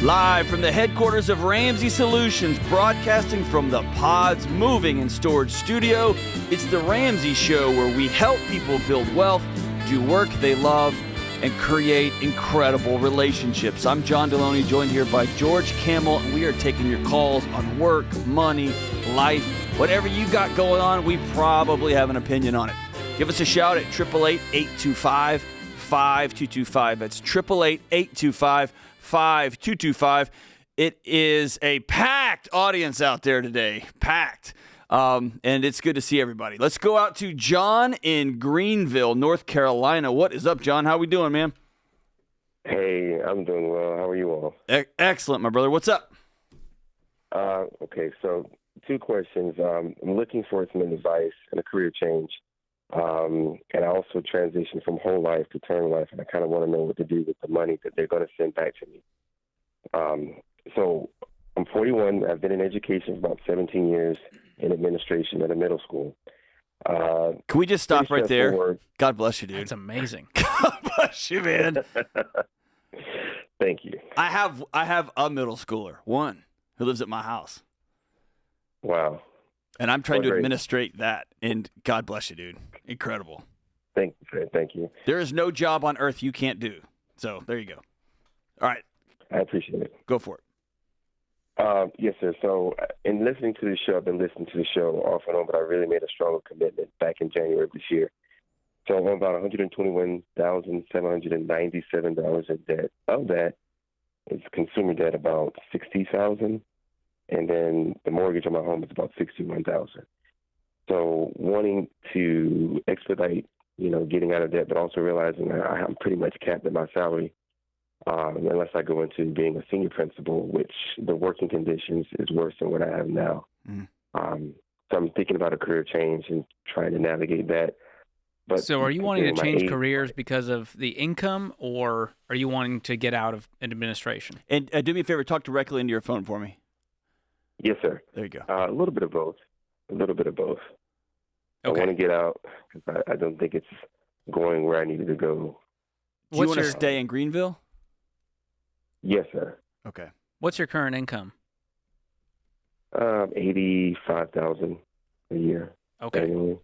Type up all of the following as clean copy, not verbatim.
Live from the headquarters of Ramsey Solutions, broadcasting from the Pods Moving and Storage Studio, it's the Ramsey Show, where we help people build wealth, do work they love, and create incredible relationships. I'm John Deloney, joined here by George Camel, and we are taking your calls on work, money, life, whatever you got going on. We probably have an opinion on it. Give us a shout at 888-825-5225. That's 888-825-5225. It is a packed audience out there today. Packed. And it's good to see everybody. Let's go out to John in Greenville, North Carolina. What is up, John? How we doing, man? Hey, I'm doing well. How are you all? Excellent, my brother. What's up? Okay, so two questions. I'm looking for some advice and a career change. And I also transitioned from whole life to term life, and I kind of want to know what to do with the money that they're going to send back to me. So I'm 41. I've been in education for about 17 years in administration at a middle school. Can we just stop right there? Work. God bless you, dude. That's amazing. God bless you, man. Thank you. I have a middle schooler, one, who lives at my house. Wow. And I'm trying to great. administrate that. And God bless you, dude. Incredible. Thank you. There is no job on earth you can't do. So there you go. All right. I appreciate it. Go for it. Yes, sir. So in listening to the show, I've been listening to the show off and on, but I really made a stronger commitment back in January of this year. So I'm about $121,797 in debt. Of that, it's consumer debt about $60,000, and then the mortgage on my home is about $61,000. So wanting to expedite, getting out of debt, but also realizing I'm pretty much capped at my salary. Unless I go into being a senior principal, which the working conditions is worse than what I have now. So I'm thinking about a career change and trying to navigate that. But so are you wanting to change careers because of the income, or are you wanting to get out of administration? And do me a favor, talk directly into your phone for me. Yes, sir. There you go. A little bit of both. Okay. I want to get out because I don't think it's going where I needed to go. Do you want to stay in Greenville? Yes, sir. Okay. What's your current income? $85,000 a year. Okay. Annually.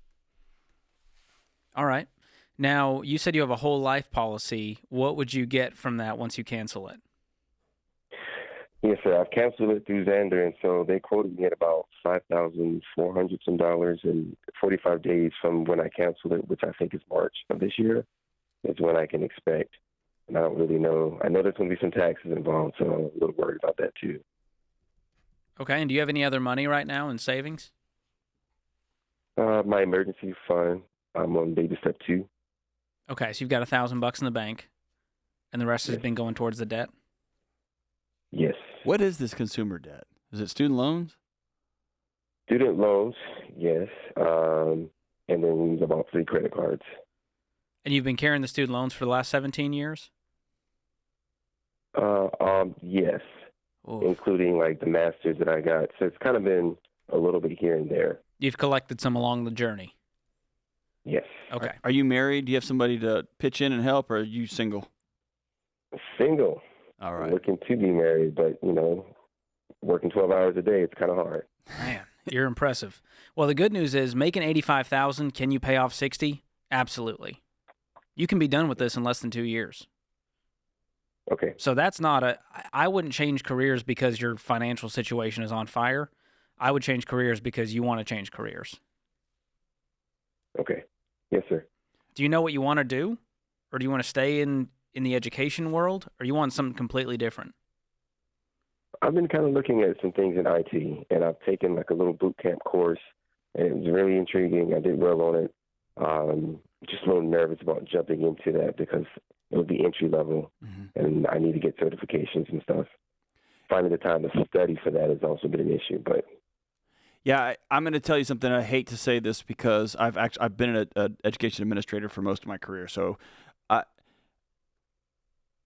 All right. Now, you said you have a whole life policy. What would you get from that once you cancel it? Yes, sir. I've canceled it through Xander, and so they quoted me at about $5,400 some dollars in 45 days from when I canceled it, which I think is March of this year, is when I can expect. And I don't really know. I know there's going to be some taxes involved, so I'm a little worried about that too. Okay. And do you have any other money right now in savings? My emergency fund, I'm on baby step 2. Okay. So you've got $1,000 in the bank, and the rest has been going towards the debt? Yes. What is this consumer debt? Is it student loans? Student loans, yes. And then about 3 credit cards. And you've been carrying the student loans for the last 17 years? Yes. Oof. Including like the masters that I got. So it's kind of been a little bit here and there. You've collected some along the journey? Yes. Okay. Are you married? Do you have somebody to pitch in and help, or are you single? Single. All right. I'm looking to be married, but, working 12 hours a day, it's kind of hard. Man, you're impressive. Well, the good news is making $85,000, can you pay off $60,000? Absolutely. You can be done with this in less than 2 years. Okay. So that's I wouldn't change careers because your financial situation is on fire. I would change careers because you want to change careers. Okay. Yes, sir. Do you know what you want to do? Or do you want to stay in the education world? Or you want something completely different? I've been kind of looking at some things in IT, and I've taken like a little boot camp course, and it was really intriguing. I did well on it. Just a little nervous about jumping into that because it would be entry level, and I need to get certifications and stuff. Finding the time to study for that has also been an issue, but. Yeah, I'm going to tell you something. I hate to say this because I've been an education administrator for most of my career. So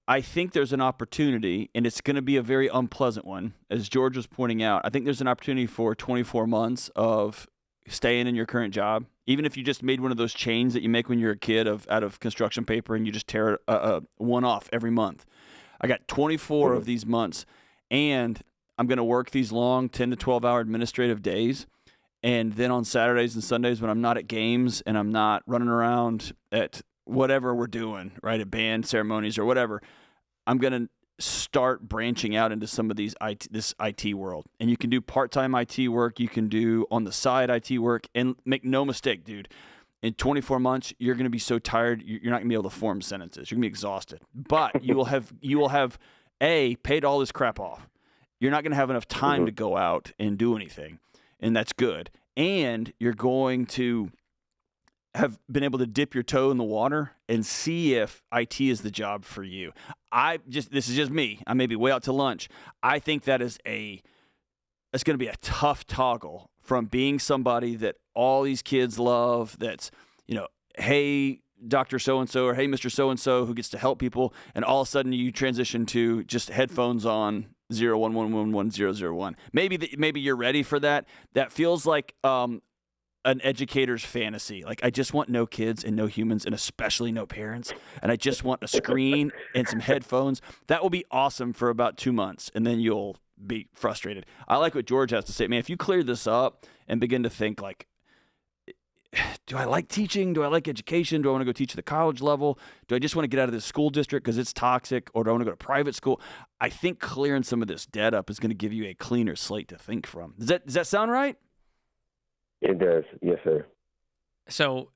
I think there's an opportunity, and it's going to be a very unpleasant one. As George was pointing out, I think there's an opportunity for 24 months of staying in your current job, even if you just made one of those chains that you make when you're a kid out of construction paper and you just tear one off every month. I got 24 of these months, and I'm going to work these long 10 to 12-hour administrative days. And then on Saturdays and Sundays when I'm not at games and I'm not running around at whatever we're doing, right, at band ceremonies or whatever, I'm going to start branching out into some of this IT world. And you can do part-time IT work. You can do on the side IT work. And make no mistake, dude, in 24 months, you're going to be so tired, you're not going to be able to form sentences. You're going to be exhausted. But you will have paid all this crap off. You're not going to have enough time to go out and do anything. And that's good. And you're going to have been able to dip your toe in the water and see if IT is the job for you. This is just me. I may be way out to lunch. I think that it's going to be a tough toggle from being somebody that all these kids love, that's, hey, Dr. So-and-so, or hey, Mr. So-and-so, who gets to help people, and all of a sudden you transition to just headphones on 011111001. Maybe you're ready for that. That feels like an educator's fantasy. Like, I just want no kids and no humans, and especially no parents, and I just want a screen and some headphones. That will be awesome for about 2 months, and then you'll be frustrated. I like what George has to say. Man, if you clear this up and begin to think like, do I like teaching? Do I like education? Do I want to go teach at the college level? Do I just want to get out of this school district because it's toxic? Or do I want to go to private school? I think clearing some of this debt up is going to give you a cleaner slate to think from. Does that sound right? It does. Yes, sir. So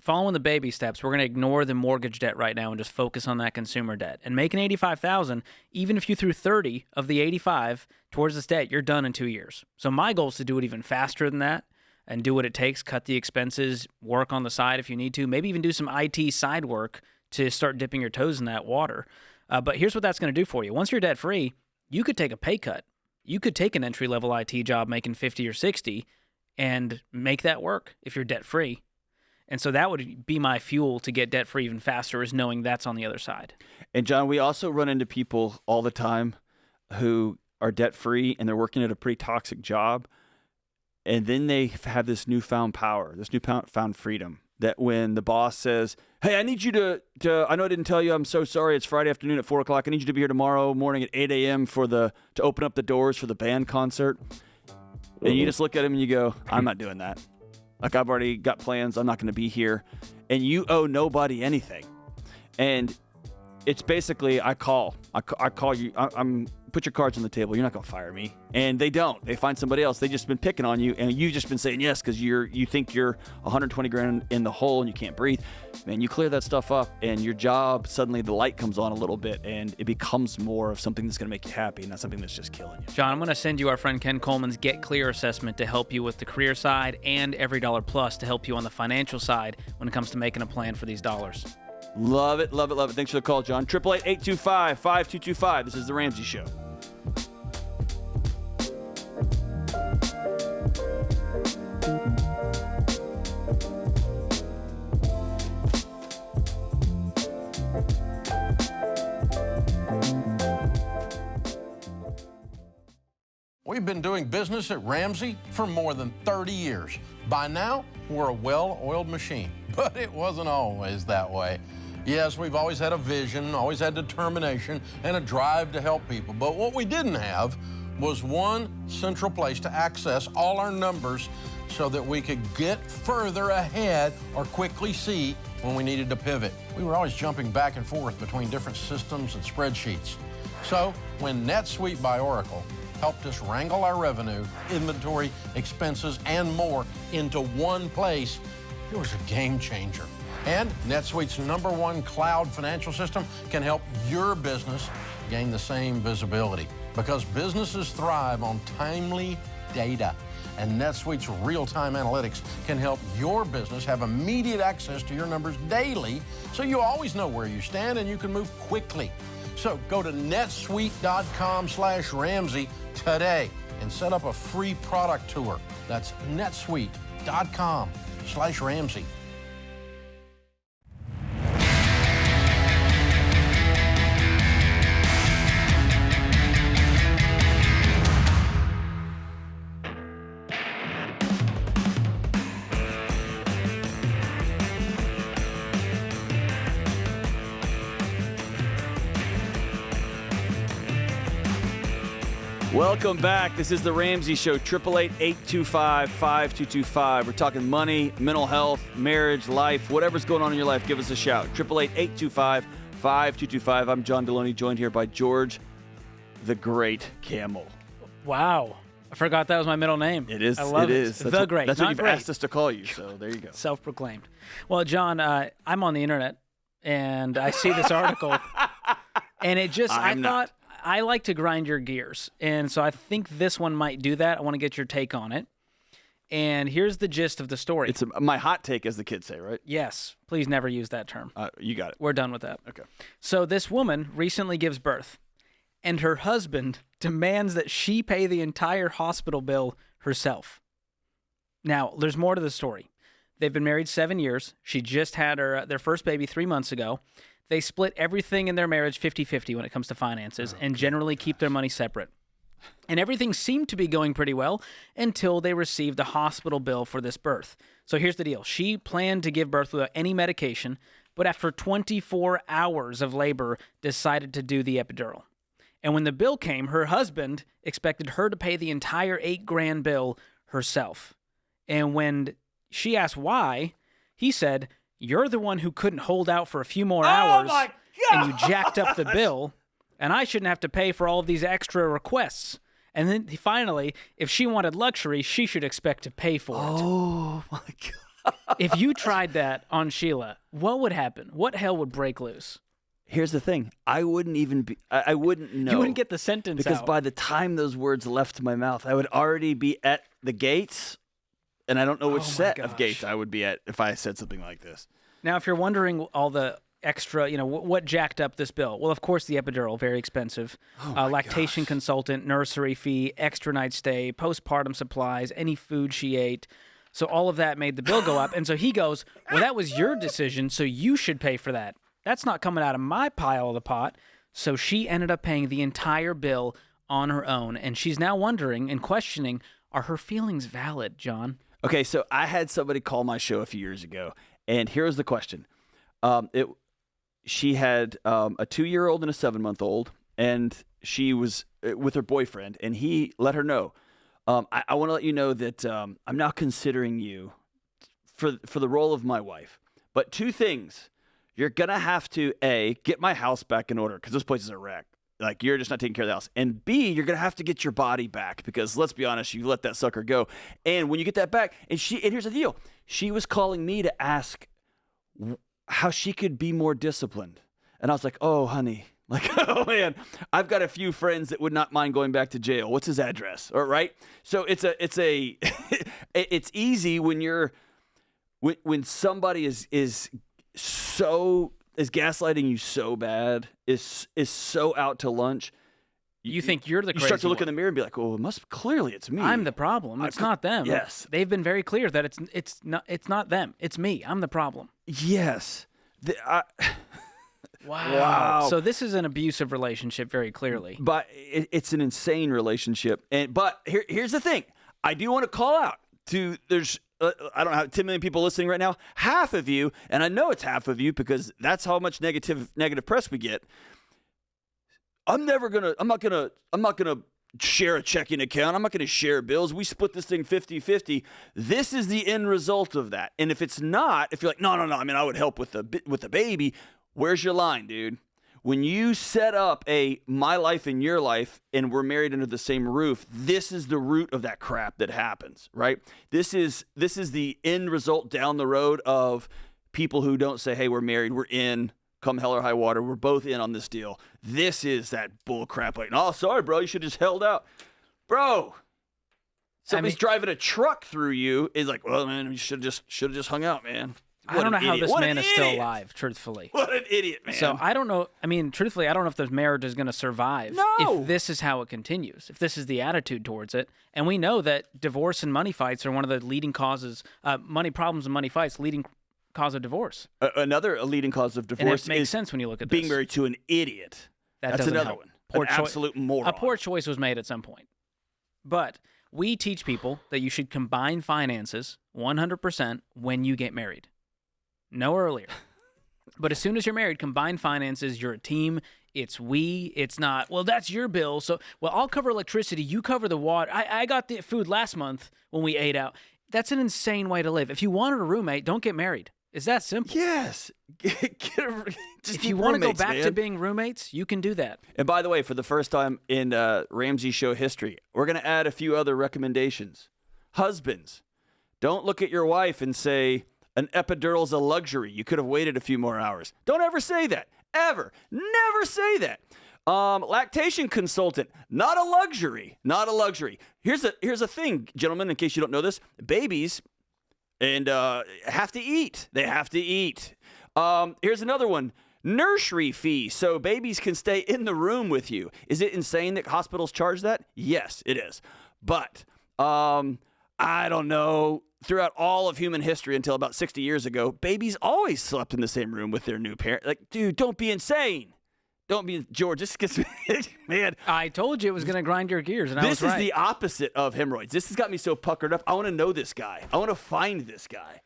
following the baby steps, we're going to ignore the mortgage debt right now and just focus on that consumer debt. And making $85,000, even if you threw 30 of the 85 towards this debt, you're done in 2 years. So my goal is to do it even faster than that and do what it takes, cut the expenses, work on the side if you need to, maybe even do some IT side work to start dipping your toes in that water. But here's what that's going to do for you. Once you're debt-free, you could take a pay cut. You could take an entry-level IT job making 50 or 60 and make that work if you're debt-free. And so that would be my fuel to get debt-free even faster, is knowing that's on the other side. And John, we also run into people all the time who are debt-free and they're working at a pretty toxic job. And then they have this newfound power, this newfound freedom, that when the boss says, hey, I need you to I know I didn't tell you, I'm so sorry, it's Friday afternoon at 4 o'clock. I need you to be here tomorrow morning at 8 a.m. to open up the doors for the band concert. And you just look at him and you go, I'm not doing that. Like, I've already got plans. I'm not going to be here. And you owe nobody anything. And it's basically, I call you. I'm put your cards on the table. You're not going to fire me. And they don't. They find somebody else. They just been picking on you, and you've just been saying yes because you think you're 120 grand in the hole and you can't breathe. Man, you clear that stuff up, and your job, suddenly the light comes on a little bit, and it becomes more of something that's going to make you happy, not something that's just killing you. John, I'm going to send you our friend Ken Coleman's Get Clear assessment to help you with the career side, and Every Dollar Plus to help you on the financial side when it comes to making a plan for these dollars. Love it, love it, love it. Thanks for the call, John. 888-825-5225. This is The Ramsey Show. We've been doing business at Ramsey for more than 30 years. By now, we're a well-oiled machine, but it wasn't always that way. Yes, we've always had a vision, always had determination, and a drive to help people. But what we didn't have was one central place to access all our numbers so that we could get further ahead or quickly see when we needed to pivot. We were always jumping back and forth between different systems and spreadsheets. So when NetSuite by Oracle helped us wrangle our revenue, inventory, expenses, and more into one place, it was a game changer. And NetSuite's #1 cloud financial system can help your business gain the same visibility, because businesses thrive on timely data. And NetSuite's real-time analytics can help your business have immediate access to your numbers daily, so you always know where you stand and you can move quickly. So go to netsuite.com/Ramsey today and set up a free product tour. That's netsuite.com/Ramsey. Welcome back. This is the Ramsey Show, 888-825-5225. We're talking money, mental health, marriage, life, whatever's going on in your life, give us a shout. 888-825-5225. I'm John Deloney, joined here by George the Great Camel. Wow. I forgot that was my middle name. It is. I love it. Is. The Great. That's what not you've great. asked us to call you, so there you go. Self-proclaimed. Well, John, I'm on the internet, and I see this article, and it just, I thought, I like to grind your gears, and so I think this one might do that. I want to get your take on it. And here's the gist of the story. It's my hot take, as the kids say, right? Yes. Please never use that term. You got it. We're done with that. Okay. So this woman recently gives birth, and her husband demands that she pay the entire hospital bill herself. Now, there's more to the story. They've been married 7 years. She just had their first baby 3 months ago. They split everything in their marriage 50-50 when it comes to finances and generally keep their money separate. And everything seemed to be going pretty well until they received a hospital bill for this birth. So here's the deal. She planned to give birth without any medication, but after 24 hours of labor, decided to do the epidural. And when the bill came, her husband expected her to pay the entire $8,000 bill herself. And when she asked why, he said, "You're the one who couldn't hold out for a few more hours, and you jacked up the bill, and I shouldn't have to pay for all of these extra requests." And then finally, if she wanted luxury, she should expect to pay for it. Oh, my God. If you tried that on Sheila, what would happen? What hell would break loose? Here's the thing. I wouldn't even be, I wouldn't know. You wouldn't get the sentence because out. by the time those words left my mouth, I would already be at the gates, and I don't know which set of gates I would be at if I said something like this. Now, if you're wondering all the extra, what jacked up this bill? Well, of course, the epidural, very expensive. Lactation consultant, nursery fee, extra night stay, postpartum supplies, any food she ate. So all of that made the bill go up. And so he goes, "Well, that was your decision, so you should pay for that. That's not coming out of my pile of the pot." So she ended up paying the entire bill on her own. And she's now wondering and questioning, are her feelings valid, John? Okay, so I had somebody call my show a few years ago, and here's the question. She had a 2-year-old and a 7-month-old, and she was with her boyfriend, and he let her know, I want to let you know that I'm now considering you for the role of my wife. But 2 things. You're going to have to, A, get my house back in order, because this place is a wreck. Like, you're just not taking care of the house. And B, you're going to have to get your body back, because let's be honest, you let that sucker go. And when you get that back, and here's the deal. She was calling me to ask how she could be more disciplined. And I was like, oh, honey, like, oh, man, I've got a few friends that would not mind going back to jail. What's his address? All right. So it's easy when somebody is gaslighting you so bad, is so out to lunch. You think you're the crazy You start to look one. in the mirror and be like, "Oh, clearly it's me. I'm the problem. It's not them." Yes. They've been very clear that it's not them. It's me. I'm the problem. Yes. Wow. So this is an abusive relationship, very clearly. But it's an insane relationship. But here's the thing. I do want to call out to there's I don't know, 10 million people listening right now. Half of you, and I know it's half of you because that's how much negative press we get. I'm not gonna share a checking account. I'm not gonna share bills. We split this thing 50-50. This is the end result of that. And if it's not, if you're like, no, I mean, I would help with the baby. Where's your line, dude? When you set up a my life and your life and we're married under the same roof, this is the root of that crap that happens, right? This is the end result down the road of people who don't say, hey, we're married, we're in, come hell or high water, we're both in on this deal. This is that bull crap. Like, oh, sorry, bro, you should have just held out. Bro, somebody's driving a truck through you. Is like, well, man, you should have just hung out, man. I don't know how this man is still alive, truthfully. What an idiot, man. So I don't know. I mean, truthfully, I don't know if this marriage is going to survive if this is how it continues, if this is the attitude towards it. And we know that divorce and money fights are one of the leading causes, money problems and money fights, leading cause of divorce. Another leading cause of divorce and it makes sense when you look at being married to an idiot. That's another one. An absolute moron. A poor choice was made at some point. But we teach people that you should combine finances 100% when you get married. No earlier. But as soon as you're married, combined finances, you're a team, It's we. It's not, well, that's your bill. So, well, I'll cover electricity. You cover the water. I got the food last month when we ate out. That's an insane way to live. If you wanted a roommate, don't get married. It's that simple. Yes. If you want to go back to being roommates, you can do that. And by the way, for the first time in Ramsey Show history, we're going to add a few other recommendations. Husbands, don't look at your wife and say, an epidural's a luxury. You could have waited a few more hours. Don't ever say that. Ever. Never say that. Lactation consultant, not a luxury. Not a luxury. Here's a thing, gentlemen, in case you don't know this. Babies have to eat. They have to eat. Here's another one. Nursery fee, so babies can stay in the room with you. Is it insane that hospitals charge that? Yes, it is. But I don't know. Throughout all of human history until about 60 years ago, babies always slept in the same room with their new parent. Like, dude, don't be insane. Don't be, George, this gets me, man. I told you it was going to grind your gears, and I was right. This is the opposite of hemorrhoids. This has got me so puckered up. I want to know this guy. I want to find this guy.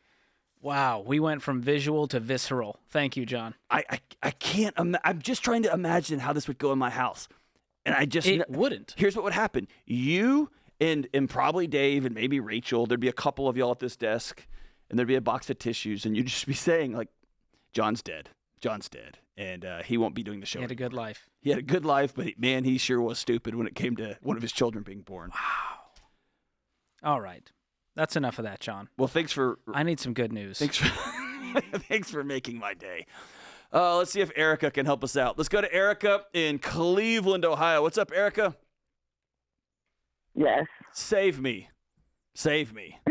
Wow, we went from visual to visceral. Thank you, John. I can't, I'm just trying to imagine how this would go in my house. And it wouldn't. Here's what would happen. You and probably Dave and maybe Rachel, there'd be a couple of y'all at this desk, and there'd be a box of tissues, and you'd just be saying, like, John's dead. John's dead, and he won't be doing the show He had anymore. a good life. He had a good life, but man, he sure was stupid when it came to one of his children being born. Wow. All right. That's enough of that, John. Well, thanks for... I need some good news. Thanks for making my day. Let's see if Erica can help us out. Let's go to Erica in Cleveland, Ohio. What's up, Erica? Yes. Save me. Save me.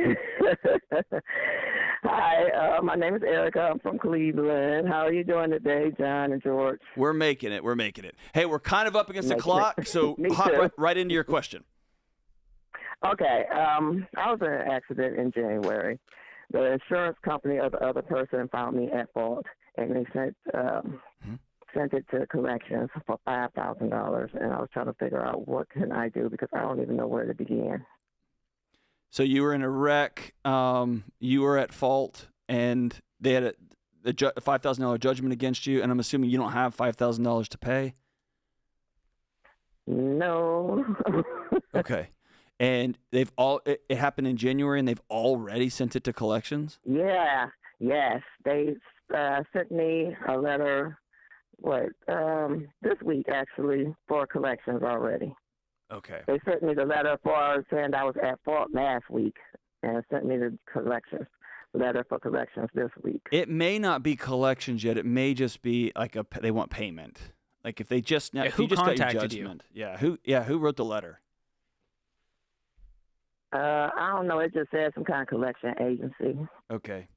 Hi, my name is Erica. I'm from Cleveland. How are you doing today, John and George? We're making it. We're making it. Hey, we're kind of up against the clock, so hop right into your question. Okay. I was in an accident in January. The insurance company of the other person found me at fault, and they sent it to collections for $5,000, and I was trying to figure out what can I do because I don't even know where to begin. So you were in a wreck, you were at fault, and they had a $5,000 judgment against you, and I'm assuming you don't have $5,000 to pay? No. Okay. And it happened in January, and they've already sent it to collections? Yeah. Yes. They sent me a letter, this week, actually, for collections already. Okay. They sent me the letter for saying I was at fault last week, and sent me the letter for collections this week. It may not be collections yet. It may just be like they want payment. Like if they just if who you just got your contacted judgment. You? Who wrote the letter? I don't know. It just said some kind of collection agency. Okay.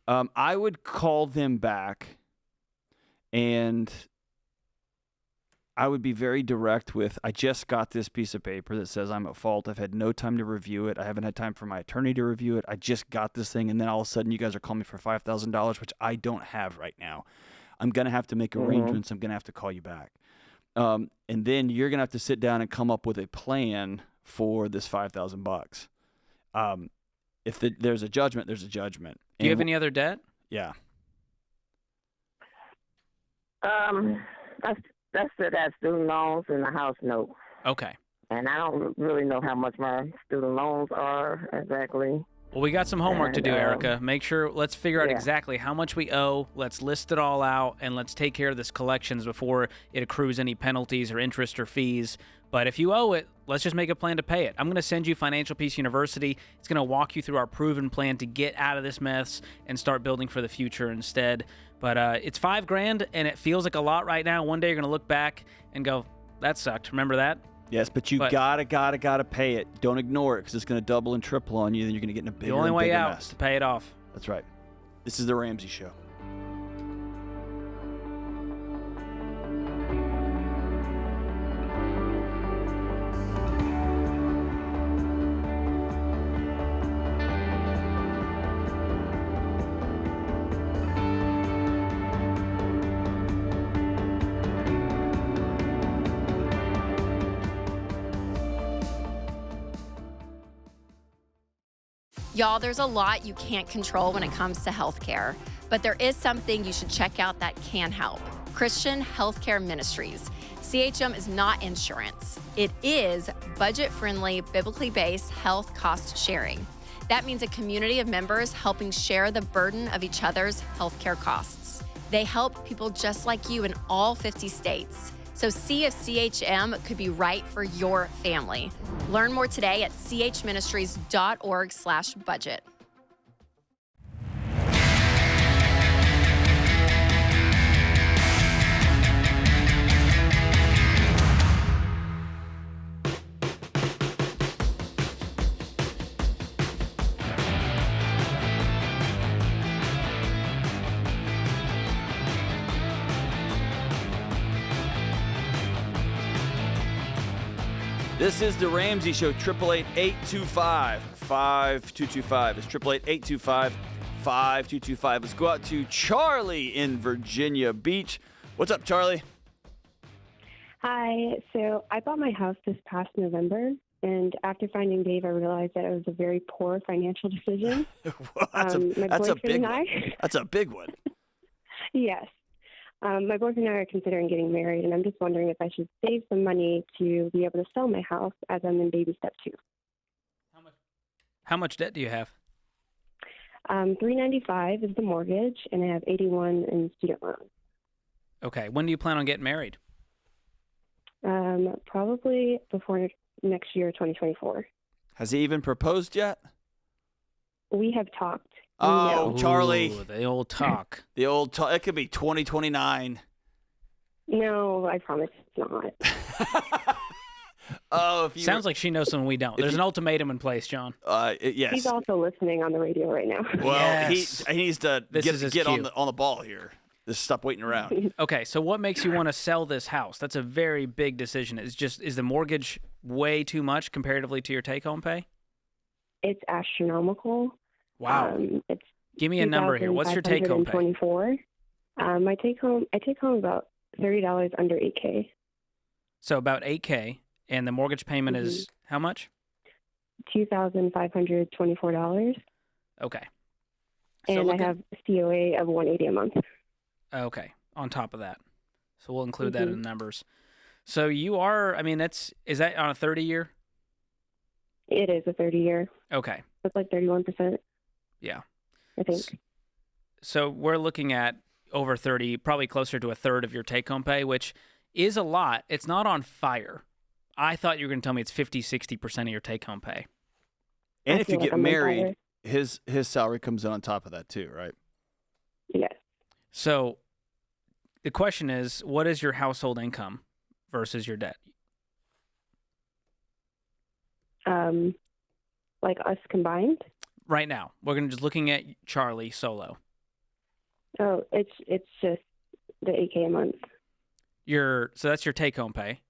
I would call them back, and I would be very direct with, I just got this piece of paper that says I'm at fault. I've had no time to review it. I haven't had time for my attorney to review it. I just got this thing, and then all of a sudden you guys are calling me for $5,000, which I don't have right now. I'm going to have to make arrangements. I'm going to have to call you back. And then you're going to have to sit down and come up with a plan for this $5,000. If there's a judgment, there's a judgment. Do you have any other debt? Yeah. That's student loans and a house note. Okay. And I don't really know how much my student loans are exactly. Well, we got some homework to do, Erica. Let's figure out exactly how much we owe. Let's list it all out, and let's take care of this collections before it accrues any penalties or interest or fees. But if you owe it, let's just make a plan to pay it. I'm going to send you Financial Peace University. It's going to walk you through our proven plan to get out of this mess and start building for the future instead. But it's $5,000, and it feels like a lot right now. One day you're going to look back and go, that sucked. Remember that? Yes, but you gotta pay it. Don't ignore it because it's going to double and triple on you. Then you're going to get in a bigger The only way out mess. is to pay it off. That's right. This is the Ramsey Show. Y'all, there's a lot you can't control when it comes to healthcare, but there is something you should check out that can help. Christian Healthcare Ministries. CHM is not insurance. It is budget-friendly, biblically based health cost sharing. That means a community of members helping share the burden of each other's healthcare costs. They help people just like you in all 50 states. So see if CHM could be right for your family. Learn more today at chministries.org/budget. This is the Ramsey Show, 888-825-5225. It's 888-825-5225. Let's go out to Charlie in Virginia Beach. What's up, Charlie? Hi. So I bought my house this past November, and after finding Dave, I realized that it was a very poor financial decision. Well, that's a big one. That's a big one. Yes. My boyfriend and I are considering getting married, and I'm just wondering if I should save some money to be able to sell my house as I'm in baby step 2. How much debt do you have? $395 is the mortgage, and I have $81 in student loans. Okay. When do you plan on getting married? Probably before next year, 2024. Has he even proposed yet? We have talked. Oh, No. Charlie. Ooh, the old talk. The old talk. It could be 2029. No, I promise it's not. Oh, if you Sounds like she knows something we don't. There's an ultimatum in place, John. yes. He's also listening on the radio right now. Well, Yes. he needs to This is his get on cue. the ball here. Just stop waiting around. Okay, so what makes you want to sell this house? That's a very big decision. Is the mortgage way too much comparatively to your take-home pay? It's astronomical. Wow. It's Give me a number here. What's your take-home pay? $2,524. I take home about $30 under $8K. So about $8K, and the mortgage payment is how much? $2,524. Okay. And I have COA of $180 a month. Okay, on top of that. So we'll include that in the numbers. So you are, is that on a 30-year? It is a 30-year. Okay. It's like 31%. Yeah. I think. So we're looking at over 30, probably closer to a third of your take-home pay, which is a lot. It's not on fire. I thought you were going to tell me it's 50, 60% of your take-home pay. And I if you feel like get I'm married, his salary comes in on top of that too, right? Yes. So the question is, what is your household income versus your debt? Like us combined? Right now, we're going to just looking at Charlie solo. Oh, it's just the $8K a month. So that's your take-home pay.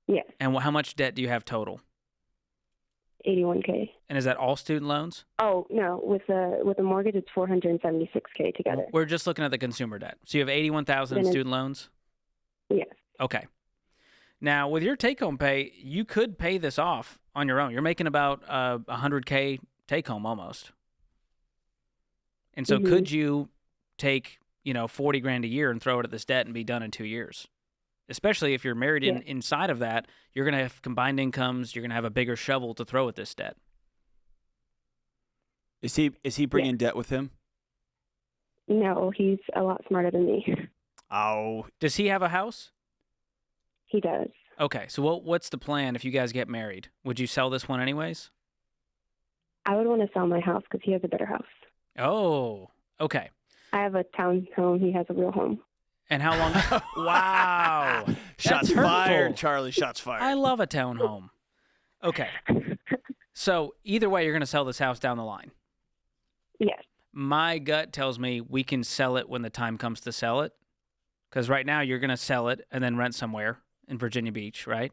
Yes. And how much debt do you have total? $81K. And is that all student loans? Oh no, with the mortgage, it's $476K together. We're just looking at the consumer debt. So you have 81,000 in student loans. Yes. Okay. Now with your take-home pay, you could pay this off on your own. You're making about $100K take-home almost. And so could you take, $40,000 a year and throw it at this debt and be done in 2 years? Especially if you're married inside of that, you're going to have combined incomes. You're going to have a bigger shovel to throw at this debt. Is he bringing debt with him? No, he's a lot smarter than me. Oh, does he have a house? He does. Okay, so what's the plan if you guys get married? Would you sell this one anyways? I would want to sell my house because he has a better house. Oh, okay. I have a town home. He has a real home. And how long? Wow. Shots That's fired, hurtful. Charlie. Shots fired. I love a townhome. Okay. So either way, you're going to sell this house down the line. Yes. My gut tells me we can sell it when the time comes to sell it. Because right now you're going to sell it and then rent somewhere in Virginia Beach, right?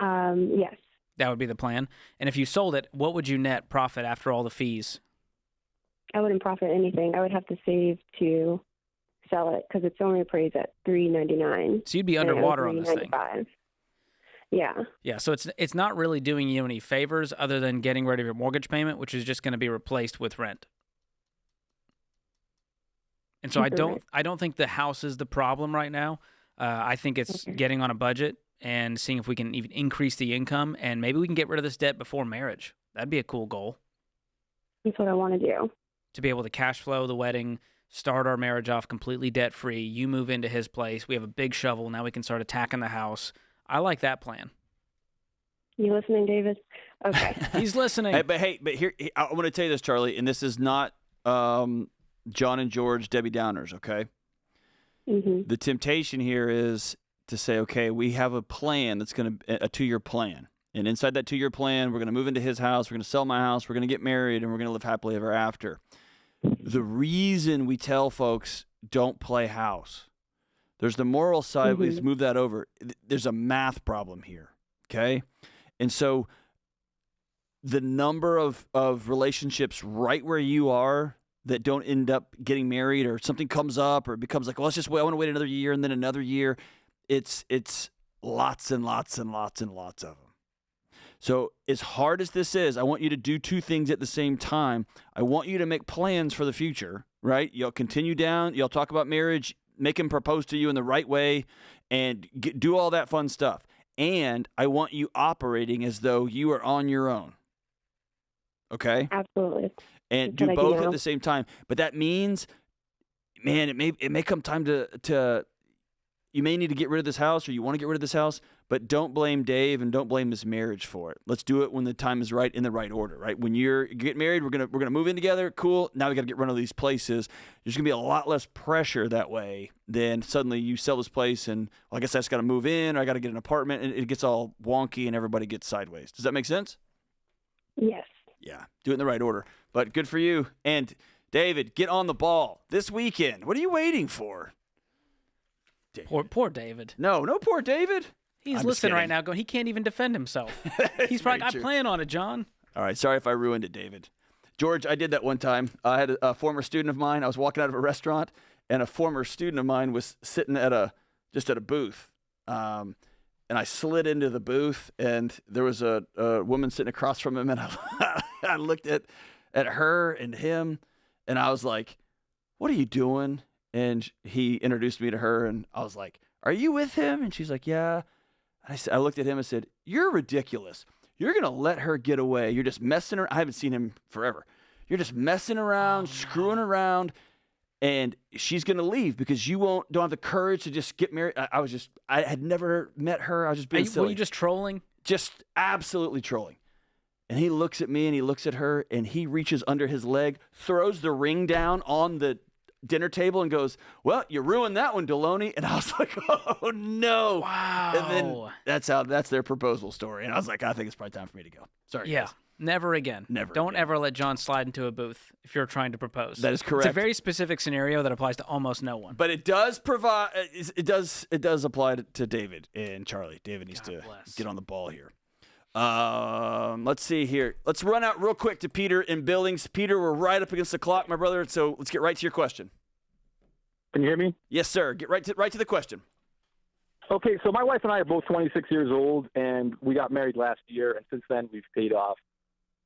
Yes. That would be the plan. And if you sold it, what would you net profit after all the fees? I wouldn't profit anything. I would have to save to sell it because it's only appraised at $399. So you'd be underwater on this thing. Yeah. Yeah, so it's not really doing you any favors other than getting rid of your mortgage payment, which is just going to be replaced with rent. And so I don't think the house is the problem right now. I think it's getting on a budget and seeing if we can even increase the income, and maybe we can get rid of this debt before marriage. That'd be a cool goal. That's what I want to do. To be able to cash flow the wedding, start our marriage off completely debt-free. You move into his place. We have a big shovel. Now we can start attacking the house. I like that plan. You listening, David? Okay. He's listening. But here, I want to tell you this, Charlie, and this is not John and George, Debbie Downers, okay? Mm-hmm. The temptation here is to say, okay, we have a plan that's going to a 2-year plan. And inside that 2-year plan, we're going to move into his house, we're going to sell my house, we're going to get married, and we're going to live happily ever after. The reason we tell folks don't play house, there's the moral side, let's move that over. There's a math problem here, okay? And so the number of relationships right where you are that don't end up getting married, or something comes up, or it becomes like, well, let's just wait, I want to wait another year and then another year. It's lots and lots and lots and lots of them. So as hard as this is, I want you to do 2 things at the same time. I want you to make plans for the future, right? You'll continue down. You'll talk about marriage, make him propose to you in the right way, and do all that fun stuff. And I want you operating as though you are on your own. Okay? Absolutely. And do both at the same time. But that means, man, it may come time to you may need to get rid of this house, or you want to get rid of this house, but don't blame Dave and don't blame this marriage for it. Let's do it when the time is right, in the right order, right? When you get married, we're gonna move in together. Cool. Now we got to get rid of these places. There's gonna be a lot less pressure that way than suddenly you sell this place and, well, I guess I just got to move in, or I got to get an apartment, and it gets all wonky and everybody gets sideways. Does that make sense? Yes. Yeah. Do it in the right order. But good for you. And David, get on the ball this weekend. What are you waiting for? David. Poor David. No poor David. He's listening right now going, he can't even defend himself. He's probably, I plan on it, John. All right. Sorry if I ruined it, David. George, I did that one time. I had a former student of mine. I was walking out of a restaurant, and a former student of mine was sitting at a booth. And I slid into the booth, and there was a woman sitting across from him, and I looked at her and him, and I was like, what are you doing? And he introduced me to her, and I was like, are you with him? And she's like, yeah. And I looked at him and said, you're ridiculous. You're going to let her get away. You're just messing around. I haven't seen him forever. You're just messing around, screwing around, and she's going to leave because you don't have the courage to just get married. I had never met her. I was just being silly. Were you just trolling? Just absolutely trolling. And he looks at me and he looks at her, and he reaches under his leg, throws the ring down on the dinner table and goes, well, you ruined that one, Deloney. And I was like, oh no. Wow. And then that's their proposal story. And I was like, I think it's probably time for me to go. Sorry. Yeah. Guys. Never again. Don't ever let John slide into a booth if you're trying to propose. That is correct. It's a very specific scenario that applies to almost no one. But it does provide. It does apply to David and Charlie. David needs to get on the ball here. Let's see here. Let's run out real quick to Peter in Billings. Peter, we're right up against the clock, my brother. So let's get right to your question. Can you hear me? Yes, sir. Get right to the question. Okay, so my wife and I are both 26 years old, and we got married last year, and since then we've paid off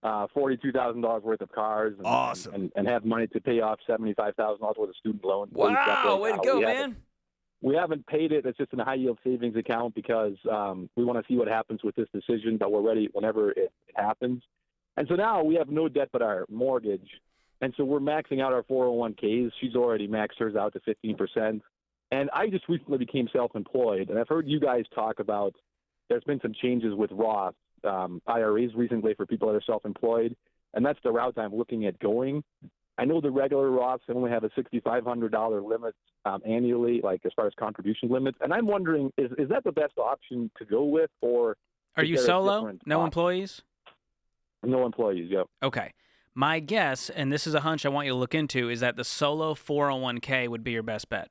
$42,000 worth of cars. And, awesome. And have money to pay off $75,000 worth of student loans. Wow, way to go, man. We haven't paid it. It's just in a high-yield savings account because we want to see what happens with this decision, but we're ready whenever it happens. And so now we have no debt but our mortgage. And so we're maxing out our 401ks. She's already maxed hers out to 15%. And I just recently became self-employed. And I've heard you guys talk about there's been some changes with Roth IRAs recently for people that are self-employed. And that's the route I'm looking at going. I know the regular Roths only have a $6,500 limit annually, like as far as contribution limits. And I'm wondering, is that the best option to go with? Or are you solo? No employees? No employees, yep. Okay. My guess, and this is a hunch I want you to look into, is that the solo 401k would be your best bet.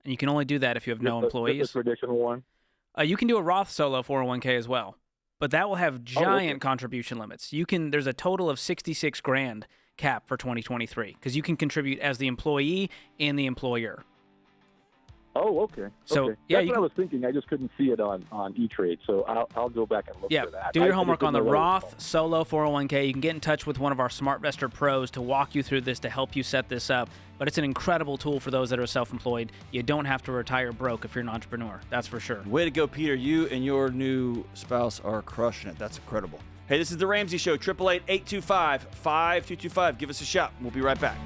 And you can only do that if you have no employees. The traditional one? You can do a Roth solo 401k as well, but that will have giant contribution limits. There's a total of $66,000 cap for 2023 because you can contribute as the employee and the employer. Oh, okay. So, okay. yeah, That's you what can- I was thinking. I just couldn't see it on E-Trade, so I'll go back and look Yeah, for that. do your I homework just on the didn't know that was Roth Solo 401k. You can get in touch with one of our SmartVestor pros to walk you through this, to help you set this up. But it's an incredible tool for those that are self-employed. You don't have to retire broke if you're an entrepreneur. That's for sure. Way to go, Peter. You and your new spouse are crushing it. That's incredible. Hey, this is The Ramsey Show, 888-825-5225. Give us a shout. We'll be right back.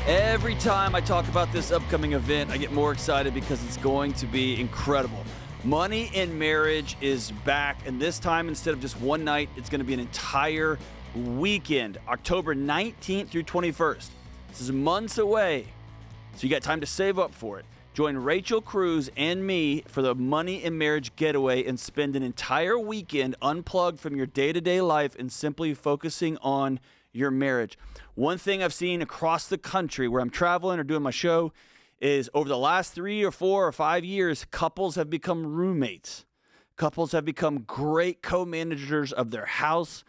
Every time I talk about this upcoming event, I get more excited because it's going to be incredible. Money in Marriage is back, and this time, instead of just one night, it's going to be an entire weekend, October 19th through 21st. This is months away, so you got time to save up for it. Join Rachel Cruz and me for the Money in Marriage getaway and spend an entire weekend unplugged from your day-to-day life and simply focusing on your marriage. One thing I've seen across the country where I'm traveling or doing my show is over the last 3 or 4 or 5 years, couples have become roommates. Couples have become great co-managers of their house,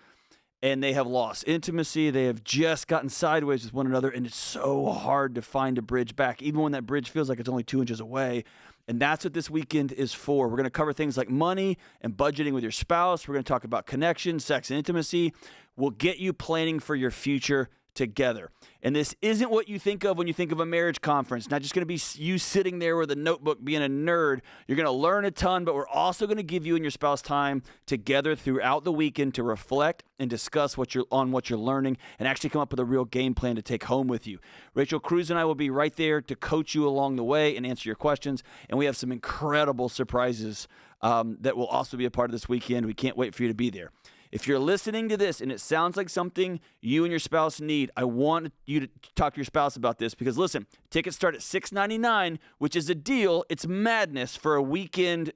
and they have lost intimacy. They have just gotten sideways with one another, and it's so hard to find a bridge back, even when that bridge feels like it's only 2 inches away. And that's what this weekend is for. We're going to cover things like money and budgeting with your spouse. We're going to talk about connection, sex, and intimacy. We'll get you planning for your future together. And this isn't what you think of when you think of a marriage conference. Not just going to be you sitting there with a notebook being a nerd. You're going to learn a ton, but we're also going to give you and your spouse time together throughout the weekend to reflect and discuss what you're learning and actually come up with a real game plan to take home with you. Rachel Cruz and I will be right there to coach you along the way and answer your questions. And we have some incredible surprises that will also be a part of this weekend. We can't wait for you to be there. If you're listening to this and it sounds like something you and your spouse need, I want you to talk to your spouse about this because, listen, tickets start at $6.99, which is a deal. It's madness for a weekend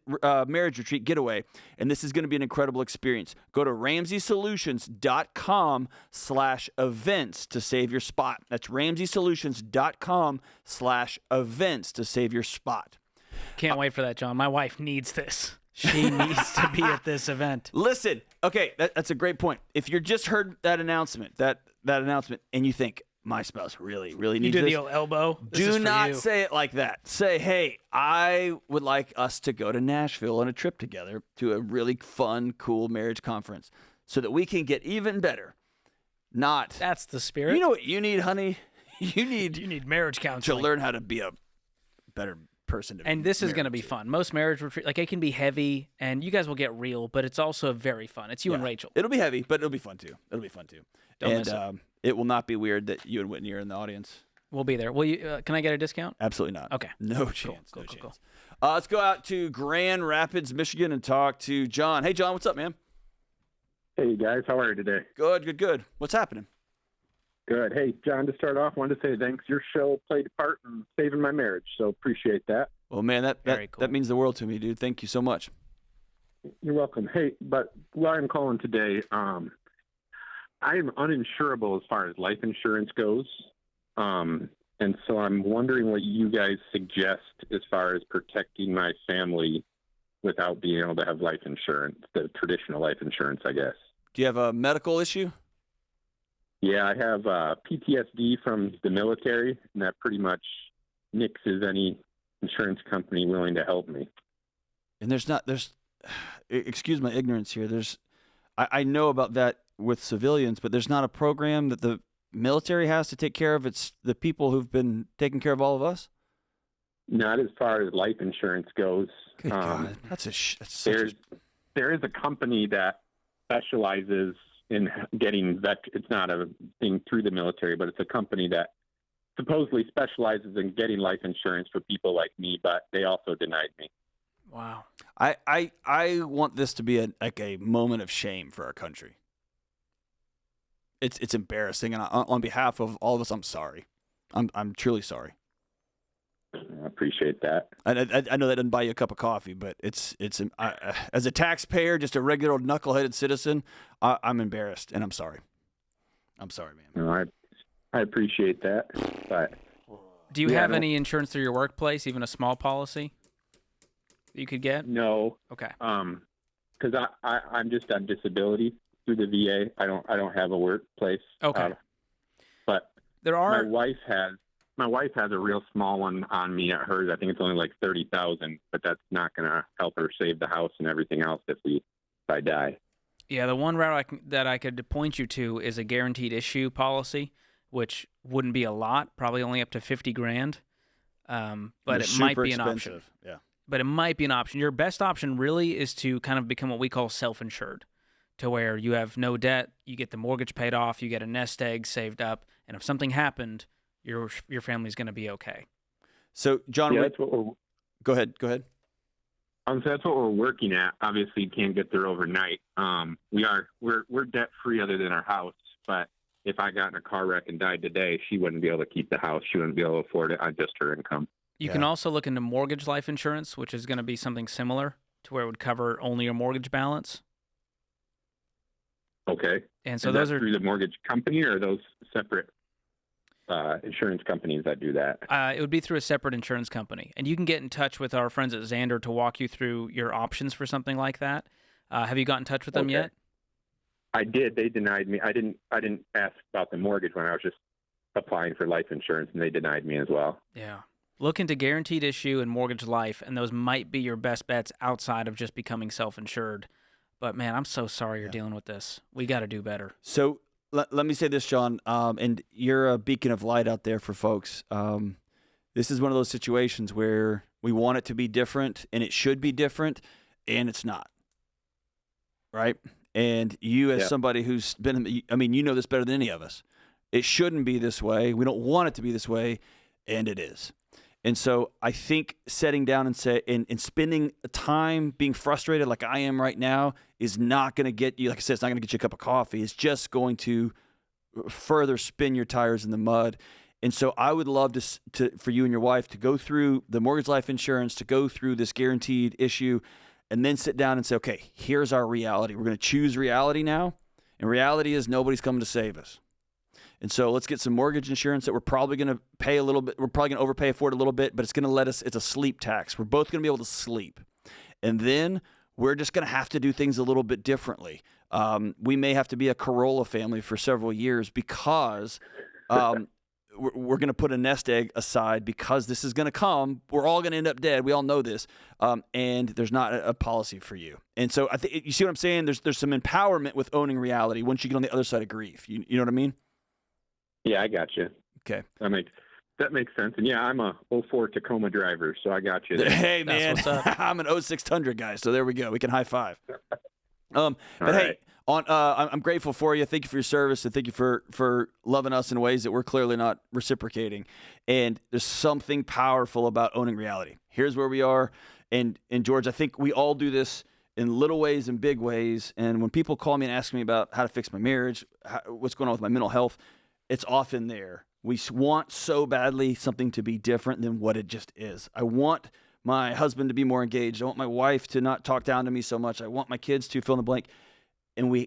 marriage retreat getaway, and this is going to be an incredible experience. Go to RamseySolutions.com/events to save your spot. That's RamseySolutions.com/events to save your spot. Can't wait for that, John. My wife needs this. She needs to be at this event. Listen, okay, that's a great point. If you just heard that announcement, and you think, my spouse really needs You do this, the old elbow. This is do for not you. say it like that. Say, hey, I would like us to go to Nashville on a trip together to a really fun, cool marriage conference so that we can get even better. Not, That's the spirit. you know what you need, honey? You need marriage to counseling. learn how to be a better person. To And this is going to marry be to. fun. Most marriage retreat, like, it can be heavy, and you guys will get real, but it's also very fun. It's you and Yeah. Rachel. It'll be heavy, but it'll be fun too. Don't and miss it. It will not be weird that you and Whitney are in the audience. We'll be there. Will you? Can I get a discount? Absolutely not. Okay. No chance. Cool, no cool, chance. Let's go out to Grand Rapids, Michigan, and talk to John. Hey, John, what's up, man? Hey, guys. How are you today? Good. What's happening? Good. Hey, John, to start off, wanted to say thanks. Your show played a part in saving my marriage, so appreciate that. Well, man, Very cool. that means the world to me, dude. Thank you so much. You're welcome. Hey, but why I'm calling today, I am uninsurable as far as life insurance goes. And so I'm wondering what you guys suggest as far as protecting my family without being able to have life insurance, the traditional life insurance, I guess. Do you have a medical issue? Yeah, I have PTSD from the military, and that pretty much nixes any insurance company willing to help me. And excuse my ignorance here. I know about that with civilians, but there's not a program that the military has to take care of. It's the people who've been taking care of all of us. Not as far as life insurance goes. Good God, There is a company that specializes in getting it's not a thing through the military, but it's a company that supposedly specializes in getting life insurance for people like me, but they also denied me. Wow. I want this to be a moment of shame for our country. It's embarrassing, and on behalf of all of us, I'm sorry. I'm truly sorry. I appreciate that. I know that doesn't buy you a cup of coffee, but it's as a taxpayer, just a regular old knuckleheaded citizen, I'm embarrassed, and I'm sorry. I'm sorry, man. No, I appreciate that, but do you have any insurance through your workplace, even a small policy that you could get? No. Okay. Because I'm just on disability through the VA. I don't have a workplace. Okay. But there are. My wife has a real small one on me at hers. I think it's only like $30,000, but that's not going to help her save the house and everything else if I die. Yeah, the one route that I could point you to is a guaranteed issue policy, which wouldn't be a lot, probably only up to $50,000. But it might be an option. Yeah. But it might be an option. Your best option really is to kind of become what we call self-insured, to where you have no debt, you get the mortgage paid off, you get a nest egg saved up, and if something happened, your family's going to be okay. So, John, that's what go ahead. So that's what we're working at. Obviously, you can't get there overnight. We're debt free other than our house. But if I got in a car wreck and died today, she wouldn't be able to keep the house. She wouldn't be able to afford it on just her income. You can also look into mortgage life insurance, which is going to be something similar to where it would cover only your mortgage balance. Okay. And so is those that are through the mortgage company, or are those separate insurance companies that do that? It would be through a separate insurance company, and you can get in touch with our friends at Xander to walk you through your options for something like that. Have you got in touch with them yet? I did. They denied me. I didn't ask about the mortgage when I was just applying for life insurance, and they denied me as well. Yeah. Look into guaranteed issue and mortgage life, and those might be your best bets outside of just becoming self-insured. But man, I'm so sorry you're dealing with this. We got to do better. So let me say this, John, and you're a beacon of light out there for folks. This is one of those situations where we want it to be different, and it should be different, and it's not. Right? And you, as somebody who's been, I mean, you know this better than any of us. It shouldn't be this way. We don't want it to be this way, and it is. And so I think setting down and spending time being frustrated like I am right now is not going to get you, like I said, it's not going to get you a cup of coffee. It's just going to further spin your tires in the mud. And so I would love for you and your wife to go through the mortgage life insurance, to go through this guaranteed issue, and then sit down and say, okay, here's our reality. We're going to choose reality now. And reality is nobody's coming to save us. And so let's get some mortgage insurance that we're probably going to pay a little bit. We're probably going to overpay for it a little bit, but it's going to it's a sleep tax. We're both going to be able to sleep. And then we're just going to have to do things a little bit differently. We may have to be a Corolla family for several years because we're going to put a nest egg aside because this is going to come. We're all going to end up dead. We all know this. And there's not a policy for you. And so I think you see what I'm saying? There's some empowerment with owning reality once you get on the other side of grief. You know what I mean? Yeah, I got you. Okay. That makes sense. And yeah, I'm a 04 Tacoma driver, so I got you there. Hey, man, I'm an 06 Tundra guy, so there we go. We can high five. But hey, I'm grateful for you. Thank you for your service, and thank you for loving us in ways that we're clearly not reciprocating. And there's something powerful about owning reality. Here's where we are. And George, I think we all do this in little ways and big ways. And when people call me and ask me about how to fix my marriage, what's going on with my mental health, it's often there. We want so badly something to be different than what it just is. I want my husband to be more engaged. I want my wife to not talk down to me so much. I want my kids to fill in the blank. And